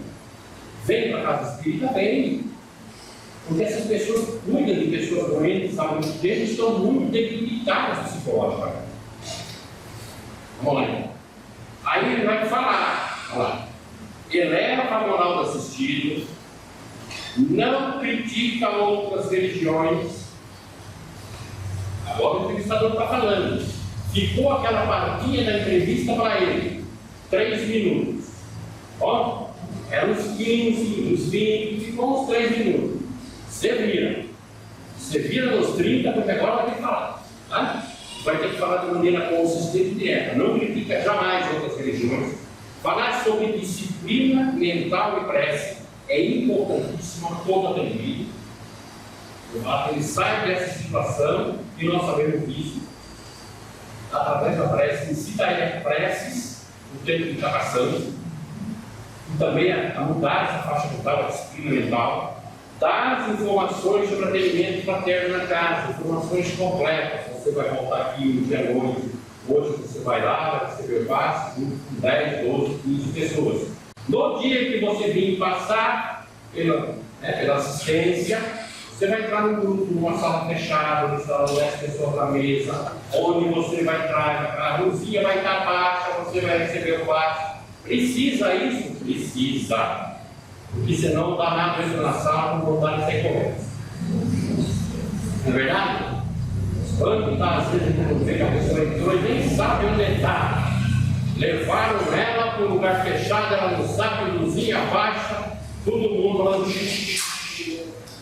Vem para a casa espírita, vem. Porque essas pessoas cuidam de pessoas doentes há muito tempo, estão muito debilitadas psicologicamente. Vamos lá. Aí ele vai falar. Eleva a moral do assistido, não critica outras religiões. Agora o entrevistador está falando. Ficou aquela partinha da entrevista para ele. 3 minutos. Ó. Eram uns 15, uns 20, ficou uns 3 minutos. Você vira nos 30, porque agora vai ter que falar. Tá? Vai ter que falar de maneira consistente e direta. Não critica jamais outras religiões. Falar sobre disciplina mental e prece é importantíssimo a todo atendimento. Ele sai dessa situação e nós sabemos disso. Através da prece, incita ele a preces no tempo de está passando. E também a mudar essa faixa mental, a disciplina mental, dar as informações sobre atendimento fraterno na casa, informações completas. Você vai voltar aqui um dia 8, Hoje você vai lá, vai receber o passe, 10, 12, 15 pessoas. No dia que você vir passar pela assistência, você vai entrar num grupo, numa sala fechada, onde estão 10 pessoas na mesa, onde você vai entrar, a luzinha vai estar baixa, você vai receber o passe. Precisa isso? Precisa. Porque senão não dá nada isso na sala, com vontade de sair correndo. Não é verdade? Quando está às vezes que a pessoa entrou e nem sabe onde está. Levaram ela para um lugar fechado, ela não sabe, luzinha baixa, todo mundo lá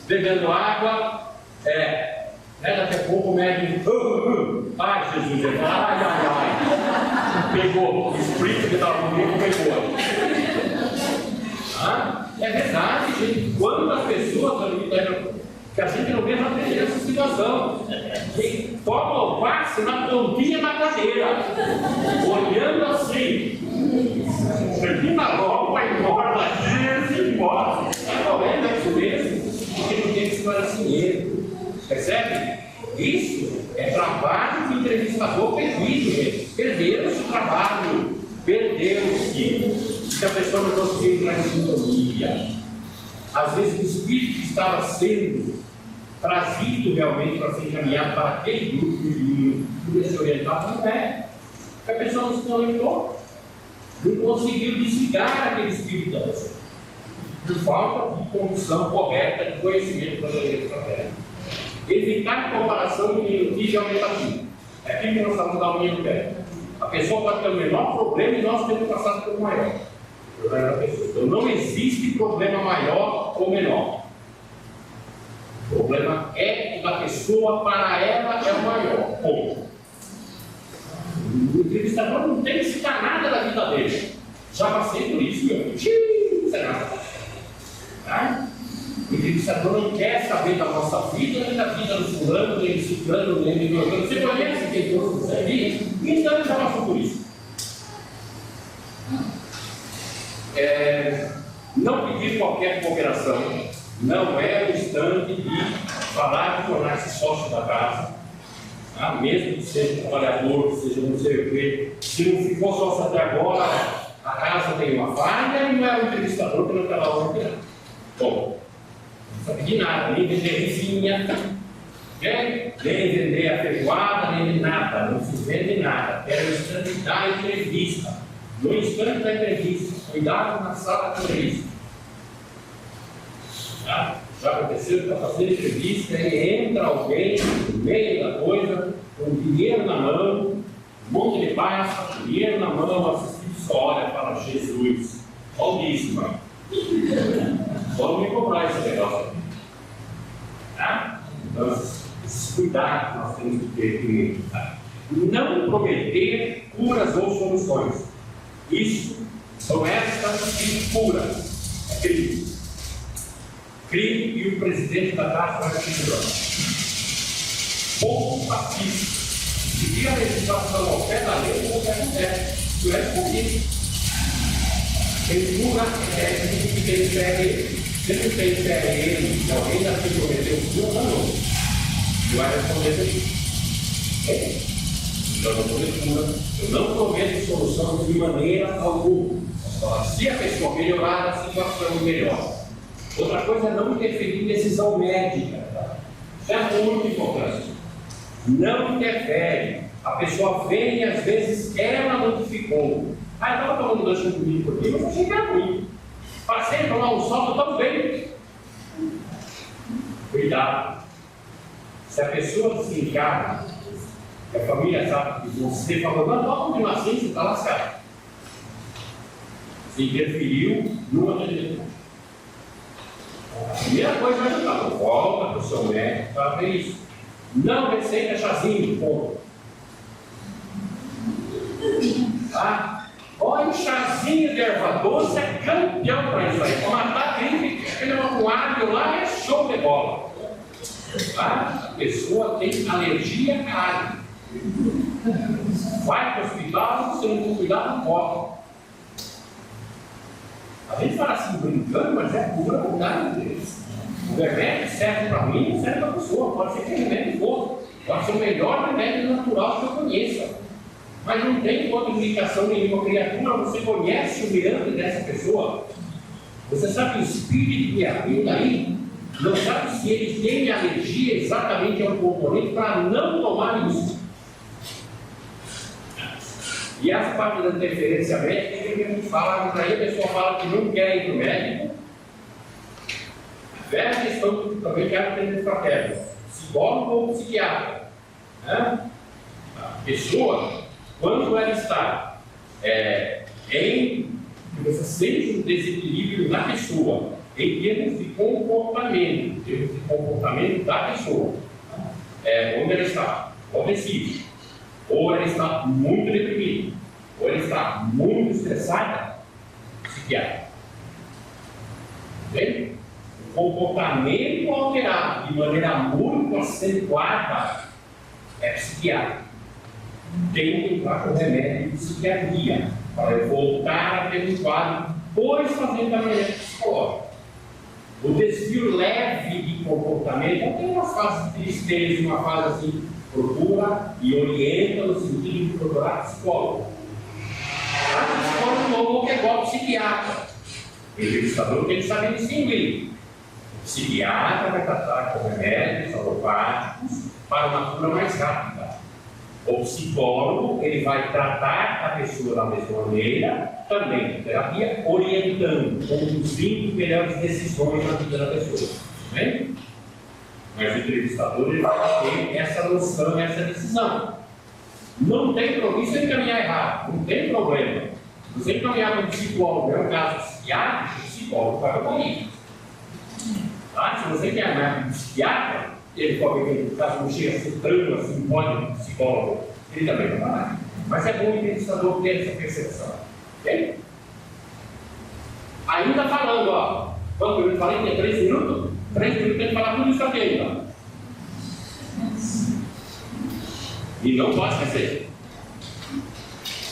bebendo água. Daqui a pouco o médico, ai Jesus, ai, pegou, o espírito que estava comigo pegou. É verdade, gente, quantas pessoas ali que a gente não vê na essa situação, que toma o passe na pontinha da cadeira, olhando assim, termina logo, vai embora daqui, se embora, está vendo isso mesmo, porque não tem esclarecimento, percebe? Isso é trabalho que o entrevistador perdido, gente. Perdeu-se o trabalho, perdeu-se, se a pessoa não conseguiu entrar em sintonia. Às vezes o espírito estava sendo trazido realmente para ser encaminhado para aquele grupo que podia ser orientado, não é. A pessoa não se conectou, não conseguiu desligar aquele espírito da pessoa, por falta de condição correta de conhecimento da doutrina. Evitar comparação diminutivo e aumentativo. É aquilo que nós falamos da unha do pé. A pessoa pode ter o menor problema e nós temos passado pelo maior. Então não existe problema maior ou menor. O problema é que da pessoa para ela é o maior. Ponto. O entrevistador não tem que citar nada da vida dele. Já passei por isso, meu filho. Não sei nada. Tá? O entrevistador não quer saber da nossa vida, nem da vida do fulano, nem do ciclano, nem do meu. Você conhece quem trouxe isso aqui? Então ele já passou por isso. Não pedir qualquer cooperação não é o instante de falar de tornar-se sócio da casa, tá? Mesmo que seja trabalhador, que seja não sei o quê. Se não ficou sócio até agora, a casa tem uma falha e não é o entrevistador que não está lá ontem. Bom, não sabe de nada, nem vender vizinha, nem vender a feijoada, nem nada, não se vende nada. É o instante da entrevista. No instante da entrevista, cuidado na sala de entrevista. Já aconteceu que para fazer entrevista e entra alguém no meio da coisa, com dinheiro na mão, um monte de pasta, dinheiro na mão, assistindo só olha e fala: Jesus, olha isso, mano. Pode me cobrar esse negócio aqui. Tá? Então, esses cuidados nós temos que ter primeiro. Tá? Não prometer curas ou soluções. Isso são estas curas. É crime. Crime e o presidente da casa vai se livrar. Pouco pacífico. Seguir a legislação ao pé da lei ou ao pé do pé. Isso é porque tem cura técnica que tem fé nele. Se não tem fé nele, se alguém já se prometeu cura, não. Vai responder isso. Eu não prometo cura, eu não prometo solução de maneira alguma. Se a pessoa melhorar, a situação melhora. Outra coisa é não interferir em decisão médica. Tá? Isso é muito importante. Não interfere. A pessoa vem e às vezes ela notificou. Eu estava tomando lanche comigo por aqui, mas achei que era ruim. Passei para tomar um sol, eu estou bem. Cuidado. Se a pessoa se encarna, a família sabe que você falou: não, pode continuar assim, você está lascado. Você interferiu no atendimento. A primeira coisa vai ajudar, volta para o seu médico para ver isso. Não receita chazinho, ponto. Tá? Olha, o chazinho de erva doce é campeão para isso aí. Para matar a gripe, aquele alho lá é show de bola. Tá? A pessoa tem alergia a alho. Vai para o hospital, se não for cuidado, morre. A gente fala assim brincando, mas é pura verdade deles. O remédio serve para mim, serve para a pessoa. Pode ser que o remédio for. Pode ser o melhor remédio natural que eu conheça. mas não tem codificação nenhuma. Criatura, você conhece o meandro dessa pessoa? Você sabe que o espírito que habita aí não sabe se ele tem alergia exatamente ao componente para não tomar isso. E essa parte da interferência médica, que a gente fala, mas aí a pessoa fala que não quer ir para o médico. Velha questão que também quero aprender fraterno: psicólogo ou psiquiatra. Né? A pessoa, quando ela está você sente um desequilíbrio na pessoa, em termos de comportamento da pessoa, onde ela está opressiva, ou ela está muito deprimida, ou ela está muito estressada, psiquiatra. Entende? O comportamento alterado de maneira muito acentuada é psiquiatra. Tem que entrar com remédio de psiquiatria para voltar a ter um quadro, depois fazer tratamento psicológico. O desvio leve de comportamento tem uma fase de tristeza, uma fase assim, procura e orienta no sentido de procurar psicólogo. O psicólogo novo que é igual ao psiquiatra. O entrevistador tem que saber distinguir. O psiquiatra vai tratar com remédios alopáticos para uma cura mais rápida. O psicólogo, ele vai tratar a pessoa da mesma maneira, também com terapia, orientando, conduzindo melhores decisões na vida da pessoa. Bem? Mas o entrevistador, ele vai ter essa noção, essa decisão. Não tem problema, isso é encaminhar errado, não tem problema. Você encaminhar para um psicólogo, é um caso psiquiátrico, o psicólogo vai comigo. Tá? Se você quer amar um psiquiatra, ele pode ver que o caso não chega a ser trama, assim, pode psicólogo, ele também não vai. Mas é bom o entrevistador ter essa percepção. Ok? Ainda falando, ó, quando eu falei que tem 3 minutos, 3 minutos tem que falar tudo isso aqui, ó. E não pode esquecer.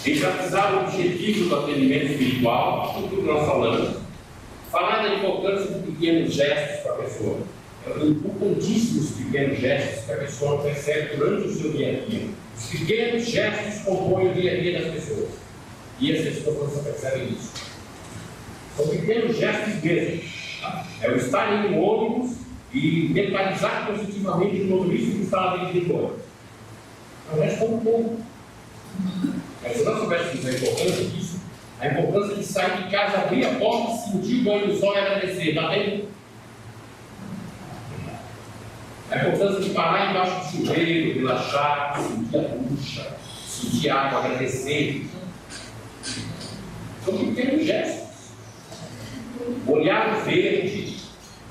Enfatizar o objetivo do atendimento espiritual, tudo que nós falamos, falar da importância de pequenos gestos para a pessoa. É importantíssimo os pequenos gestos que a pessoa percebe durante o seu dia a dia. Os pequenos gestos compõem o dia a dia das pessoas. E as pessoas não percebem isso. São pequenos gestos mesmo. Tá? É o estar em um ônibus e mentalizar positivamente o motorista que está lá dentro do ônibus. É um gesto como pouco. Mas se nós soubéssemos a importância disso, a importância de sair de casa, abrir a porta, sentir o banho do sol e agradecer. Está bem? A importância de parar embaixo do chuveiro, relaxar, sentir a ducha, sentir a água, agradecer. São pequenos gestos. Olhar o verde,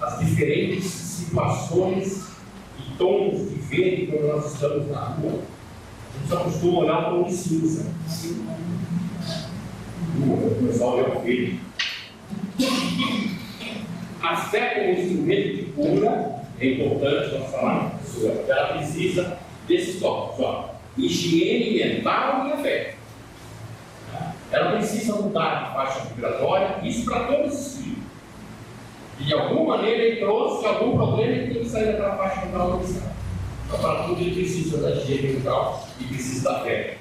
as diferentes situações e tons de verde quando nós estamos na rua. A gente só costuma olhar o tom de cinza. Vou começar a olhar o verde. A fé como instrumento de cura é importante nós falarmos com a pessoa. Ela precisa desses tópicos. Higiene mental e afeto. Ela precisa mudar de faixa vibratória, isso para todos os filhos. E de alguma maneira ele trouxe algum problema e tem que sair daquela faixa mental inicial. Então, para tudo ele precisa da higiene mental e precisa da fé.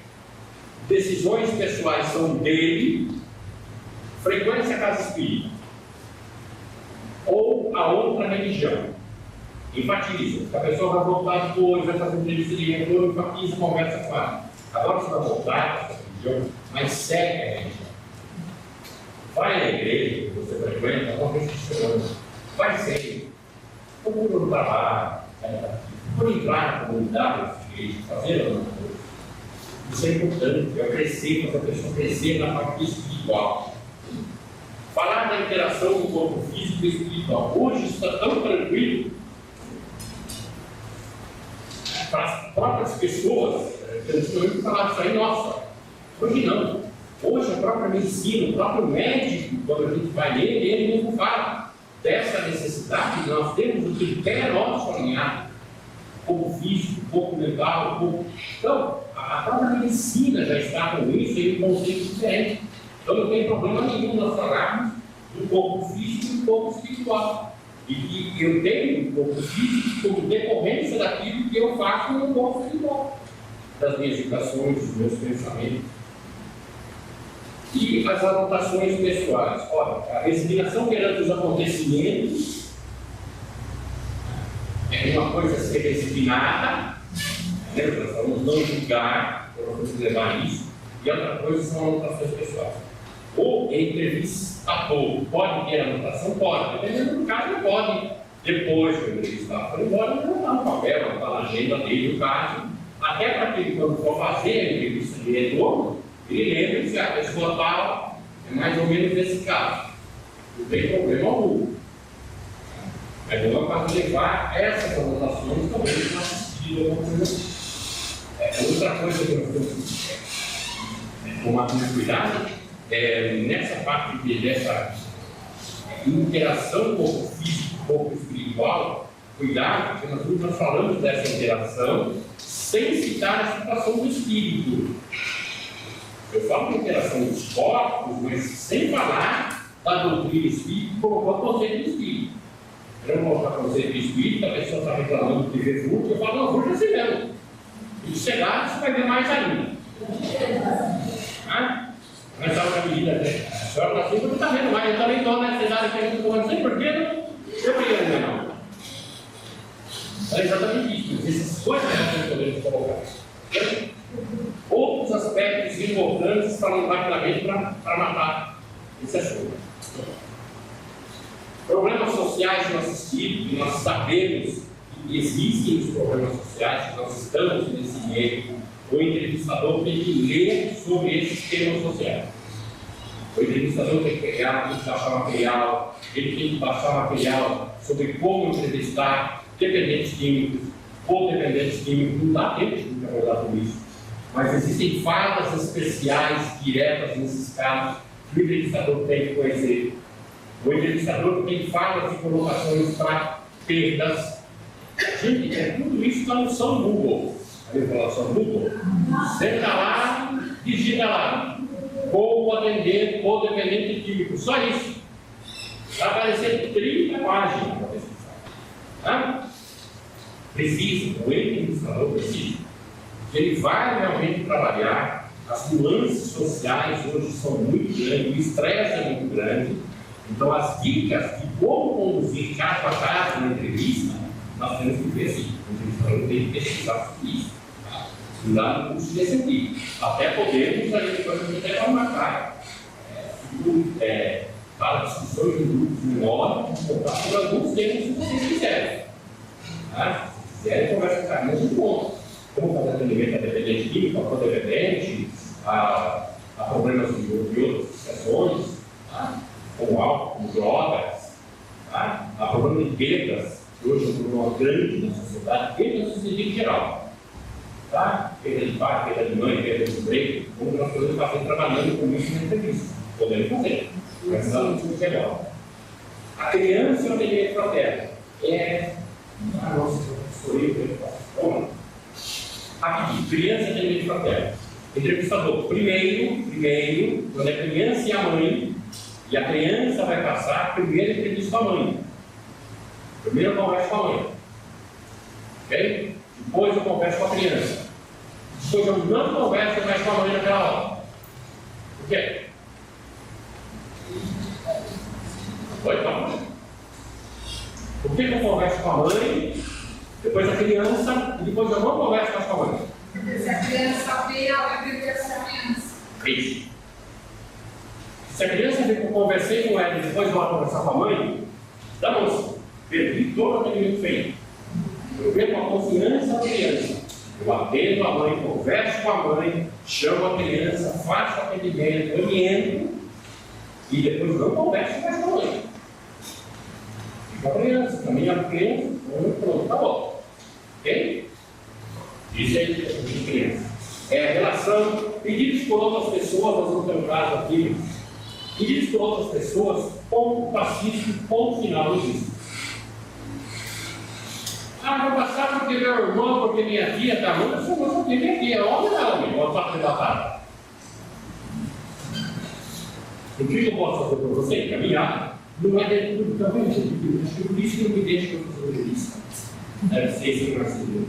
Decisões pessoais são dele, frequência casa espírita ou a outra religião. Enfatiza, que a pessoa vai voltar depois, vai fazer um entrevista de retorno, enfatiza, conversa com ela. Agora você vai voltar para essa religião, mas segue a religião. Vai na igreja que você frequenta, uma vez por semana. Vai sempre. Procura no trabalho, por entrar na comunidade da igreja, fazer alguma coisa. Isso é importante, é crescer, fazer a pessoa crescer na parte espiritual. Falar da interação do corpo físico e espiritual. Hoje isso está tão tranquilo para as próprias pessoas, eu falar isso aí, nossa, hoje não. Hoje a própria medicina, o próprio médico, quando a gente vai ler, ele mesmo fala dessa necessidade de nós termos o critério nosso alinhado, corpo físico, corpo mental, corpo... Então, a própria medicina já está com isso em um conceito diferente. Então não tem problema nenhum nós falarmos do corpo físico e do corpo espiritual. E que eu tenho um corpo físico como decorrência daquilo que eu faço no corpo espiritual. das minhas educações, dos meus pensamentos. E as anotações pessoais. Olha, a resignação perante os acontecimentos é uma coisa a ser resignada, né? Nós vamos não julgar, nós vamos levar isso, e outra coisa são anotações pessoais. O entrevistador pode ter anotação? Pode, dependendo do caso, ele pode, depois que o entrevistado for embora, ele não no papel, não está na agenda dele, o caso, até para que ele, quando for fazer a entrevista de retorno, ele lembre que a pessoa tal é mais ou menos nesse caso. Não tem problema algum. Mas não é para levar essas anotações também para assistir alguma coisa assim. Outra coisa que nós temos que tomar muito cuidado nessa parte dessa interação um pouco física, um pouco espiritual, cuidado, porque nós falamos dessa interação sem citar a situação do espírito. Eu falo de interação dos corpos, mas sem falar da doutrina espírita, colocou o conceito do espírito. Eu não colocar o conceito do espírito, a pessoa está reclamando de ver furto, eu falo, não, furto é assim mesmo. E chegar, você vai ver mais ainda. Mas estava com a menina, a senhora está assim, porque está vendo mais, eu também estou necessário que eu estou não sei porquê, eu queria não. É exatamente isso, mas essas coisas que nós podemos colocar. Outros aspectos importantes falando rapidamente para matar esse assunto. Problemas sociais no assistido, que nós sabemos que existem os problemas sociais, que nós estamos nesse meio. O entrevistador tem que ler sobre esses temas sociais. O entrevistador tem que baixar material, ele tem que baixar material sobre como entrevistar dependentes químicos ou dependentes químicos. Não dá tempo de abordar tudo isso. Mas existem falas especiais, diretas nesses casos, que o entrevistador tem que conhecer. O entrevistador tem falas e colocações para perdas. Gente, tudo isso está no São Google. A informação Google. Senta lá, digita lá. Como atender o dependente químico. Só isso. Vai aparecer 30 páginas para pesquisar. Precisa, o entrevistador precisa. Ele vai realmente trabalhar. As nuances sociais hoje são muito grandes, o estresse é muito grande. Então, as dicas de como conduzir caso a caso na entrevista, nós temos que ver assim. O entrevistador tem que pesquisar sobre isso. Estudar no curso de sentido. Até podemos, até para marcar para discussões em grupos menores, contar sobre alguns temas que vocês quiserem. Se quiserem, conversa com carinho, muito bom. Como fazer atendimento a dependente químico, a codependente, a problemas de outras situações, como álcool, como drogas, a problema de perdas, que hoje é um problema grande na sociedade, perda na sociedade em geral. Perda de pai, perda de mãe, perda de emprego, como nós podemos fazer trabalhando com isso na entrevista. Podemos fazer, mas é muito geral. A criança e o atendimento fraterno a nossa professora, aqui, criança e atendimento fraterno. Entrevistador, primeiro, quando é criança e a mãe, e a criança vai passar, primeiro entrevista a mãe. Primeiro eu converso com a mãe. Ok? Depois eu converso com a criança. Depois eu não converso mais com a mãe naquela hora. Por quê? Oi, calma. Por que eu converso com a mãe, depois a criança, e depois eu não converso mais com a mãe? Porque se a criança vê, ela vai viver essa criança. Isso. Se a criança vê que eu conversei com ela e depois eu vou conversar com a mãe, da moça, perdi todo o atendimento feito. Eu perco a confiança da criança. Eu atendo a mãe, converso com a mãe, chamo a criança, faço o atendimento, oriento e depois não converso mais com a mãe. Fica a criança, caminha a criança, pronto, tá bom. Ok? Isso é de criança. Relação, pedidos por outras pessoas, nós vamos ter um caso aqui. Pedidos por outras pessoas, ponto pacífico, ponto final disso. Vou passar porque meu irmão, porque minha tia está muito, eu só porque minha tia é homem ou não é homem? Ou está preparado? O que eu posso fazer para você? Caminhar. Não é dentro do caminho, acho que por isso que eu me deixo para fazer isso. Deve ser esse brasileiro.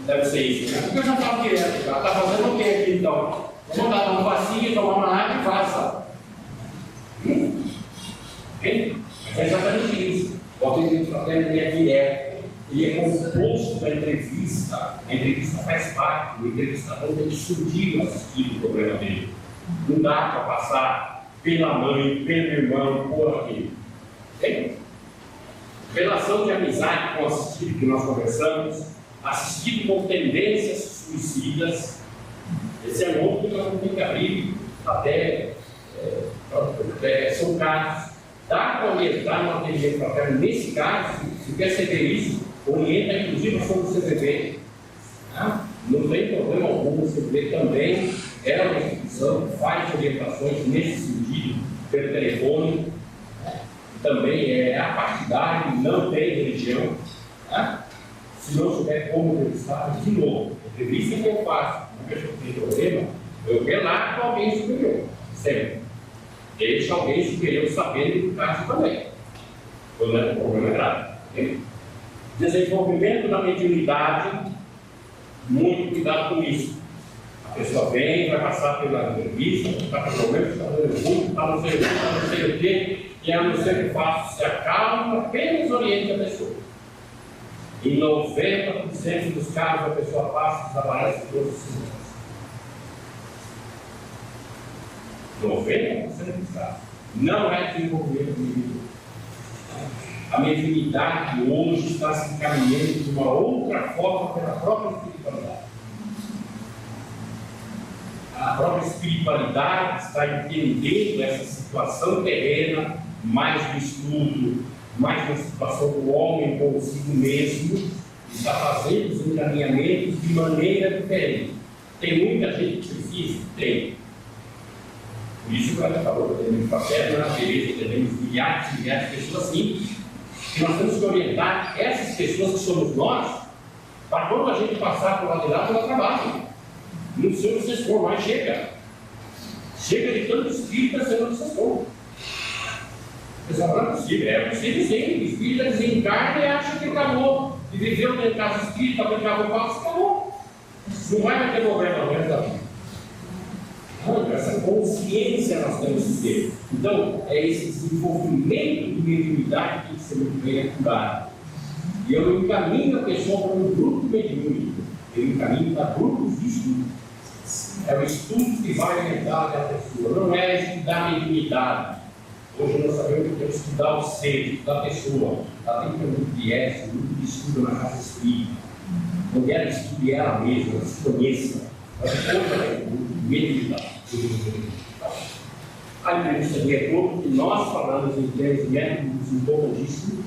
Deve ser isso, né? Porque eu já falo direto, ela está fazendo o que aqui então? Vamos dar um passinho, tomar uma água e faça. Ok? Mas é exatamente isso. O atendimento fraterno é direto. Ele é composto da entrevista. A entrevista faz parte. O entrevistador tem que surgir o assistido do problema dele. Não dá para passar pela mãe, pelo irmão, por aqui. Ok? Relação de amizade com o assistido que nós conversamos. Assistido com tendências suicidas. Esse é um outro que nós vamos ter que abrir até. São casos. Dá para orientar no atendimento fraterno. Nesse caso, se perceber isso, orienta inclusive a do CVB. Não tem problema algum, o CVB também é uma instituição que faz orientações nesse sentido, pelo telefone. Também é apartidário, não tem religião. Se não souber como entrevistar, de novo, entrevista que eu faço, uma pessoa que tem problema, eu relato para alguém superior, sempre. Deixa alguém superior sabendo do caso também, quando é um problema grave. Okay? Desenvolvimento da mediunidade, muito cuidado com isso. A pessoa vem, vai passar pela entrevista, está com problema, está dando muito, está não sei o que, está não sei o que, e a não ser que faça, se acalma, apenas oriente a pessoa. Em 90% dos casos, a pessoa passa e desaparece todos os sintomas. 90% dos casos. Não é desenvolvimento individual. A mediunidade hoje está se encaminhando de uma outra forma pela própria espiritualidade. A própria espiritualidade está entendendo essa situação terrena, mais do estudo, mais da situação do homem consigo mesmo, está fazendo os encaminhamentos de maneira diferente. Tem muita gente que precisa? Tem. Por isso que o Hélio falou que atendimento fraterno, na beleza, temos milhares e milhares de pessoas assim, que nós temos que orientar essas pessoas que somos nós, para quando a gente passar por lá de lá, ela trabalhe. Não sei se vocês for, mas chega. Chega de tanto espírita sendo obsessor. Pessoal, não é possível. É possível sim. O espírita desencarna e acha que acabou. E viveu dentro da casa espírita, aplicava o passo, acabou. Não vai ter problema, não é verdade? Essa consciência nós temos que ter. Então, é esse desenvolvimento de mediunidade que tem que ser muito bem apurado. E eu encaminho a pessoa para um grupo mediúnico. Eu encaminho para grupos de estudo. É o estudo que vai orientar aquela pessoa. Não é estudar a mediunidade. Hoje nós sabemos que temos que estudar o ser, estudar a pessoa. Ela tem que ter um grupo de ES, um grupo de estudo na casa espírita. Onde ela estude ela mesma, ela se conheça. Ela depois um grupo de mediunidade. A entrevista de retorno que nós falamos em termos de métodos importantíssimos.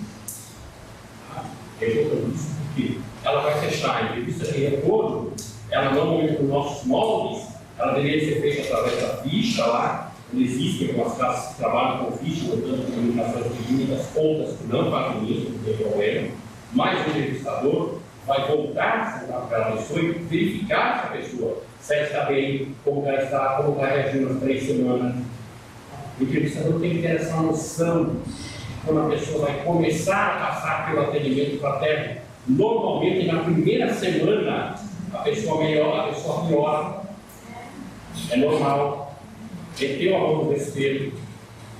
É importantíssimo porque ela vai fechar a entrevista de retorno, ela normalmente nos nossos moldes, ela deveria ser feita através da ficha lá, onde existem algumas casas que trabalham com ficha, portanto, comunicações clínicas, contas que não fazem isso, não tem problema, mas o entrevistador vai voltar para aquela pessoa e verificar se a pessoa se ela está bem, como ela está, como está reagindo nas 3 semanas. O entrevistador tem que ter essa noção quando a pessoa vai começar a passar pelo atendimento fraterno. Normalmente, na primeira semana, a pessoa melhora, a pessoa piora. É normal. Meteu a mão no vespeiro.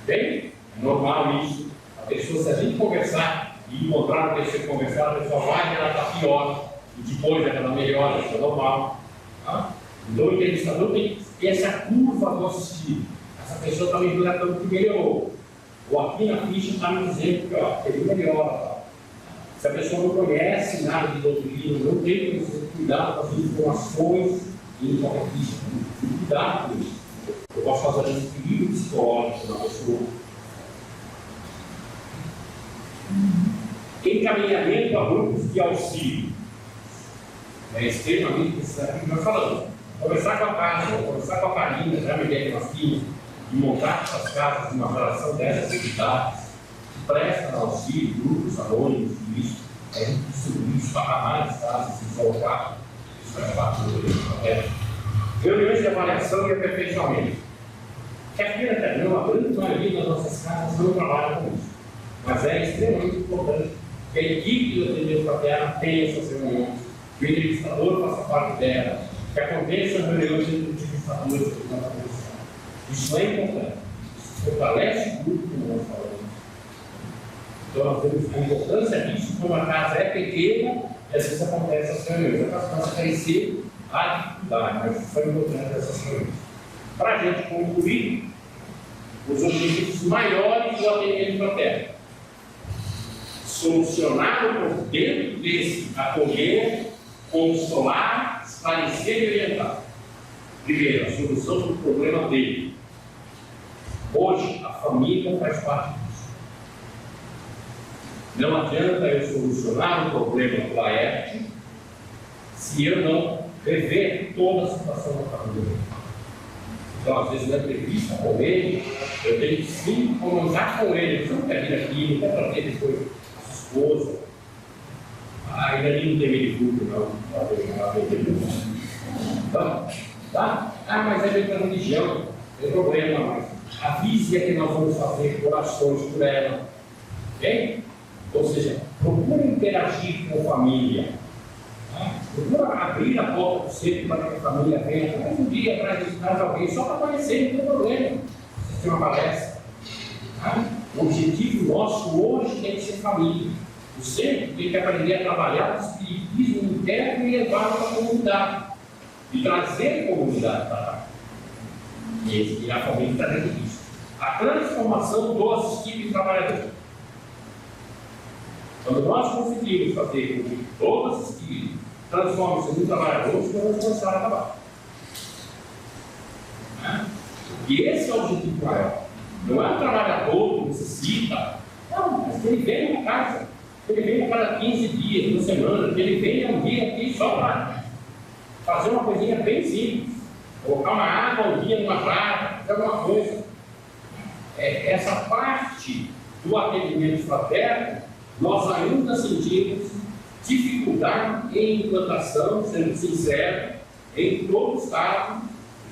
Bem? É normal isso. A pessoa, se a gente conversar e encontrar a pessoa conversar, a pessoa vai e ela está pior. E depois ela melhora, isso é normal. Tá? Então, o entrevistador tem que ter essa curva do assistido. Essa pessoa está me relatando que melhorou. Ou aqui na ficha está me dizendo que ele melhora. Se a pessoa não conhece nada de doutrina, não tem que cuidar com as informações em qualquer ficha. Tem que cuidar com isso. Eu posso fazer um equilíbrio psicológico na pessoa. Encaminhamento a grupos de auxílio. É extremamente necessário que nós falamos. Conversar com a casa, conversar com a Karina, já me ideia com as filhas, e montar essas casas de uma relação dessas atividades, que prestam auxílio, grupos, anônimos, tudo isso. A gente distribui isso para mais casas em Sorocaba. Isso é parte do projeto. Reuniões de avaliação e aperfeiçoamento. Que a primeira reunião, a grande maioria das nossas casas não trabalha com isso. Mas é extremamente importante que a equipe do atendimento fraterno tenha essas reuniões que o entrevistador faça parte dela, que aconteça reuniões entre entrevistadores na comissão. Isso é importante. Isso fortalece o grupo, como nós falamos. Então, nós temos a importância disso, como a casa é pequena, e às vezes acontece essas reuniões. A casa começa a crescer a dificuldade, mas isso é importante essas reuniões. Para a gente concluir, os objetivos maiores do atendimento fraterno: solucionar por dentro desse, acolher, consolar, esclarecer e orientar. Primeiro, a solução do problema dele. Hoje, a família faz parte disso. Não adianta eu solucionar o problema do Laerte se eu não rever toda a situação da família. Então, às vezes, na entrevista com ele, eu tenho que sim comentar com ele. Você não quer vir aqui, não quer trazer depois a sua esposa. Ainda ali não tem meio de grupo, não. Então, tá? Mas é outra religião, não tem problema, mas avise que nós vamos fazer orações por ela. Ok? Ou seja, procure interagir com a família. Procura abrir a porta do centro para que a família venha. Mais um dia atrás de alguém, só para conhecer, não tem problema. Tem uma palestra. O objetivo nosso hoje tem que ser família. O centro tem que aprender a trabalhar o espiritismo interno e levar para a comunidade. E trazer a comunidade para lá. E a família está dentro disso. A transformação do assistido e trabalhador. Quando nós conseguimos fazer com que todo assistido transforme-se em trabalhadores, nós vamos começar a acabar. E esse é o objetivo maior. Não é um trabalhador que necessita. Não, mas que ele venha para casa. Que ele venha para 15 dias, uma semana, que ele venha um dia aqui só para fazer uma coisinha bem simples. Colocar uma água um dia numa jarra, fazer alguma coisa. Essa parte do atendimento fraterno, nós ainda sentimos dificuldade em implantação, sendo sincero, em todos os casos,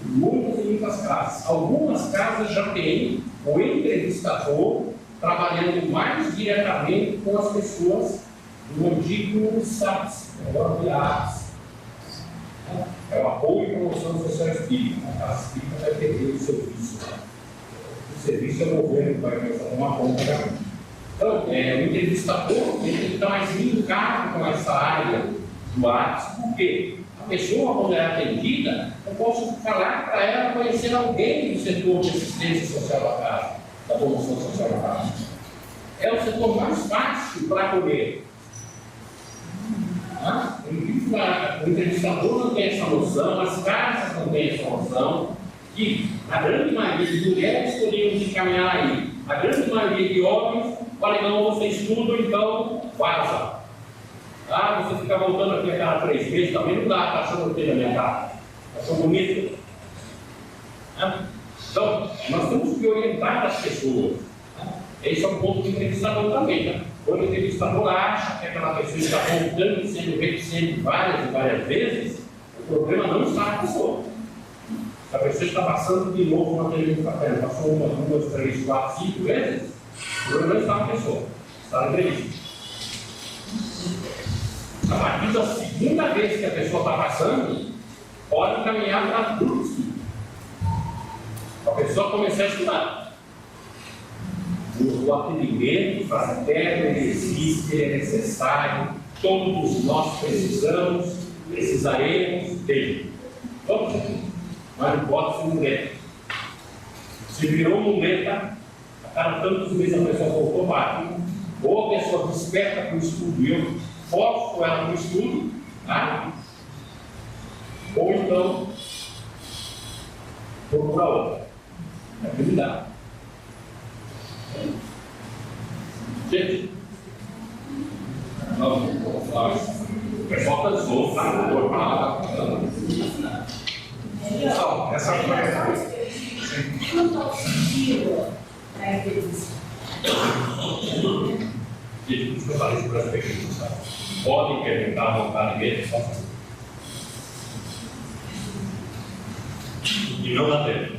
muitas e muitas casas. Algumas casas já têm o entrevistador trabalhando mais diretamente com as pessoas do antigo SAPS, agora de Alves. É o apoio e promoção social espírita. A casa espírita vai perder o serviço. O serviço é o governo que vai começar a tomar conta da gente. Então, o entrevistador tem que estar mais linkado com essa área do APS, porque a pessoa, quando é atendida, eu posso falar para ela conhecer alguém do setor de assistência social da casa, da promoção social da casa. É o setor mais fácil para acolher. O entrevistador não tem essa noção, as casas não têm essa noção, que a grande maioria de mulheres poderiam se encaminhar aí. A grande maioria de homens, olha, não, você estuda, então vaza. Você fica voltando aqui a cada 3 meses, também não dá, está achando o que na minha casa? Achou bonito? Então, nós temos que orientar as pessoas. Esse é um ponto do entrevistador também. Quando o entrevistador acha que aquela pessoa está voltando e sendo reticente várias e várias vezes, o problema não está na pessoa. Se a pessoa está passando de novo uma entrevista, passou uma, 2, 3, 4, 5 vezes, o problema não está na pessoa, está na entrevista. A partir da segunda vez que a pessoa está passando, pode caminhar para tudo. A pessoa começar a estudar. O atendimento fraterno existe, é necessário, todos nós precisaremos dele. Todos, mas não pode ser muleta. Se virou muleta, a cada tantos meses a pessoa voltou para ou a pessoa desperta para o estudo e eu forço ela para o estudo, ou então procura outra. É habilidade. Gente, vamos falar isso. O pessoal cansou, tá? Vou falar. Pessoal, essa foi quanto ao sentido da entrevista? Gente, por isso que eu falei sobre as perguntas, tá? Podem perguntar à vontade mesmo, só e não dá tempo.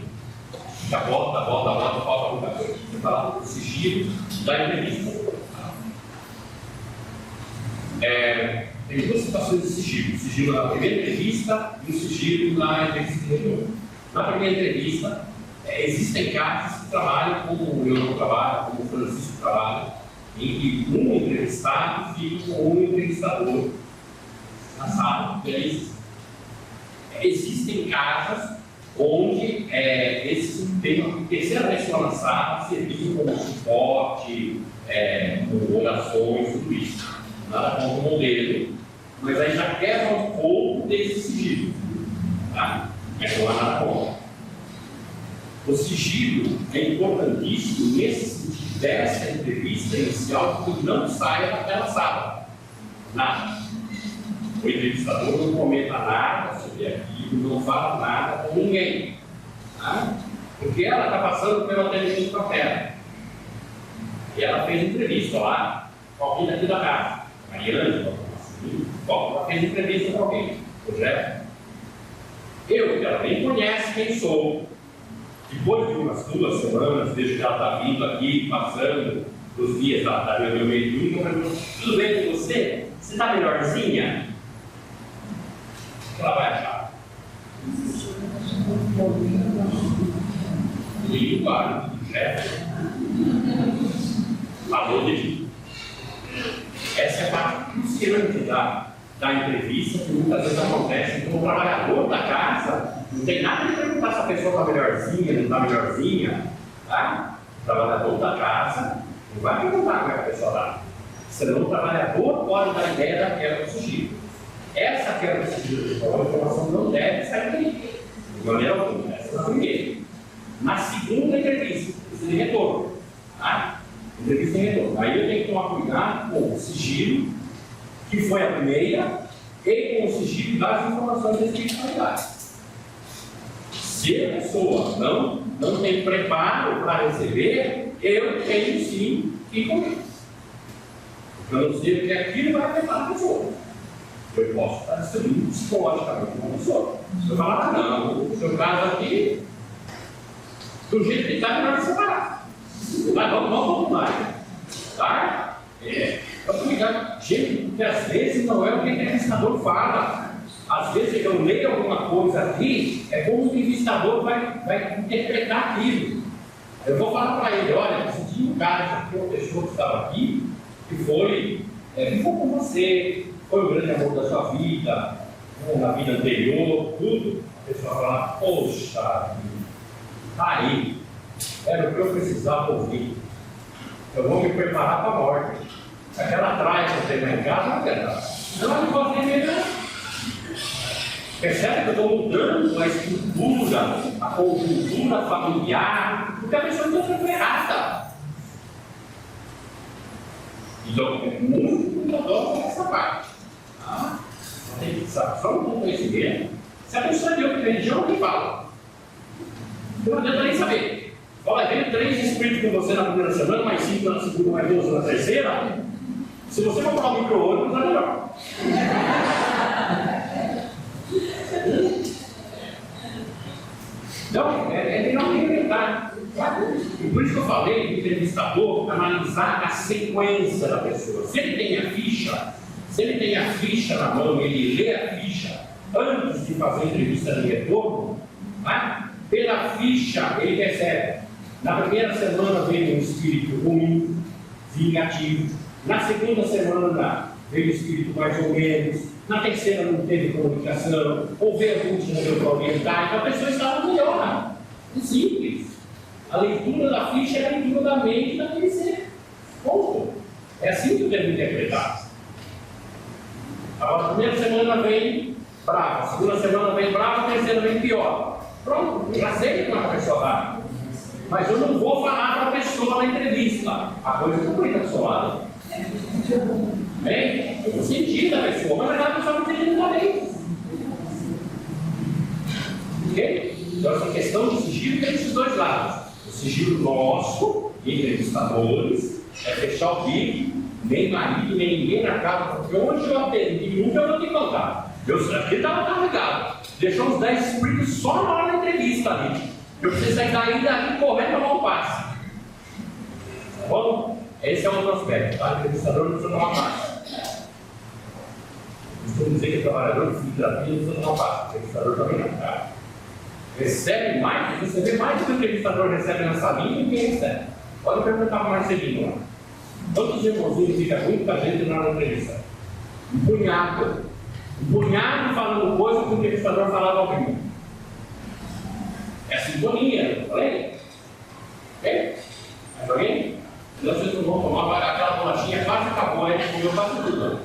Já volta, falta muita coisa. Você fala do sigilo da entrevista. tem duas situações de sigilo. O sigilo na primeira entrevista e o sigilo na entrevista de retorno. Na primeira entrevista, existem casos que trabalham como o Leonor trabalha, como o Francisco trabalha, em que um entrevistado fica com um entrevistador na sala. Existem casos onde esse tema, terceira pessoa na sala, serviu como suporte, com orações, tudo isso. Nada contra o modelo, mas aí já quebra um pouco desse sigilo. Tá? Mas não há nada contra. O sigilo é importantíssimo nesse sentido dessa entrevista inicial, que não saia daquela sala. Nada. O entrevistador não comenta nada sobre aquilo, não fala nada com ninguém. Tá? Porque ela está passando pelo atendimento com a terra. E ela fez entrevista lá com alguém daqui da casa. Mariana, ela fez entrevista com alguém. Projeto. Eu, que ela nem conhece quem sou. Depois de umas 2 semanas, vejo que ela está vindo aqui, passando os dias da meu meio, eu pergunto: tudo bem com você? Você está melhorzinha? Ela vai achar. Linguagem do chefe. Falou de mim. Essa é a parte cruciante da entrevista, que muitas vezes acontece. Então, o trabalhador da casa não tem nada de perguntar se a pessoa está melhorzinha, não está melhorzinha. Tá? O trabalhador da casa não vai perguntar como é que a pessoa está. Senão o trabalhador pode dar ideia da quebra do sigilo. Essa quebra do sigilo de informação não deve sair daqui. De maneira alguma. Essa é a primeira. Na segunda entrevista, isso de retorno. Tá? Entrevista em retorno. Aí eu tenho que tomar cuidado com o sigilo, que foi a primeira, e com o sigilo das informações de espiritualidade. Se a pessoa não tem preparo para receber, eu tenho sim que comer. Eu não sei o que aquilo vai afetar a pessoa. Eu posso estar destruindo psicologicamente uma pessoa. Se eu falar, não, no seu caso aqui, do jeito que está, melhor separar. Mas vamos mais. Tá? Para cuidar, gente, porque às vezes não é o que o entrevistador fala. Às vezes eu leio alguma coisa aqui, é como o entrevistador vai interpretar aquilo. Eu vou falar para ele: olha, tinha um cara, uma pessoa que estava aqui, que ficou com você, foi o grande amor da sua vida, na vida anterior, tudo. A pessoa fala: poxa, aí, era o que eu precisava ouvir. Eu vou me preparar para a morte. Aquela traia que eu tenho lá em casa, não quero. Não, não pode ter melhor. Percebe que eu estou mudando a estrutura, a conjuntura familiar, porque a pessoa não foi errada. Então, é muito cuidadoso nessa parte. Tá? Tem que saber só um conhecimento. Se a pessoa é de outra religião, quem fala? Não adianta nem saber. Olha, veio 3 espíritos com você na primeira semana, mais 5 na segunda, mais 12 na terceira. Se você comprar um micro-ônibus, é melhor. Então, é melhor reinventar. E por isso que eu falei do entrevistador analisar a sequência da pessoa. Se ele tem a ficha na mão, ele lê a ficha antes de fazer a entrevista de retorno, tá? Pela ficha ele recebe. Na primeira semana veio um espírito ruim, vingativo. Na segunda semana veio um espírito mais ou menos. Na terceira não teve comunicação. Ou veio algum que não para orientar. Então a pessoa estava melhor. É simples. A leitura da ficha é a leitura da mente daquele ser. Ponto. É assim que eu devo interpretar. Agora, a primeira semana vem brava, a segunda semana vem brava, a terceira vem pior. Pronto, eu já sei como a pessoa está. Mas eu não vou falar para a pessoa na entrevista. A coisa é bonita do seu lado. Bem, eu vou sentir da pessoa, mas a pessoa não tem nada bem. Ok? Então, essa questão de sigilo tem esses dois lados. O sigilo nosso, entrevistadores, é fechar o bico, nem marido, nem ninguém na casa, porque onde eu atendi, nunca eu vou te contar. Aqui estava carregado. Deixou uns 10 espíritos só na hora da entrevista ali. Eu preciso sair daqui correndo para tomar um passe. Tá bom? Esse é outro aspecto, tá? O entrevistador não precisa tomar passe. Costumo dizer que o trabalhador de fisioterapia não faz, o entrevistador também não, tá? Recebe mais, você vê mais do que o entrevistador recebe nessa linha e quem recebe. Pode perguntar para o Marcelinho lá. Quantos irmãozinhos fica muita gente na entrevista? Um punhado falando coisa que o entrevistador falava ao vivo. É a sintonia, não falei? Ok? Mais alguém? Então vocês não vão tomar aquela bolachinha, quase acabou, aí comeu quase tudo.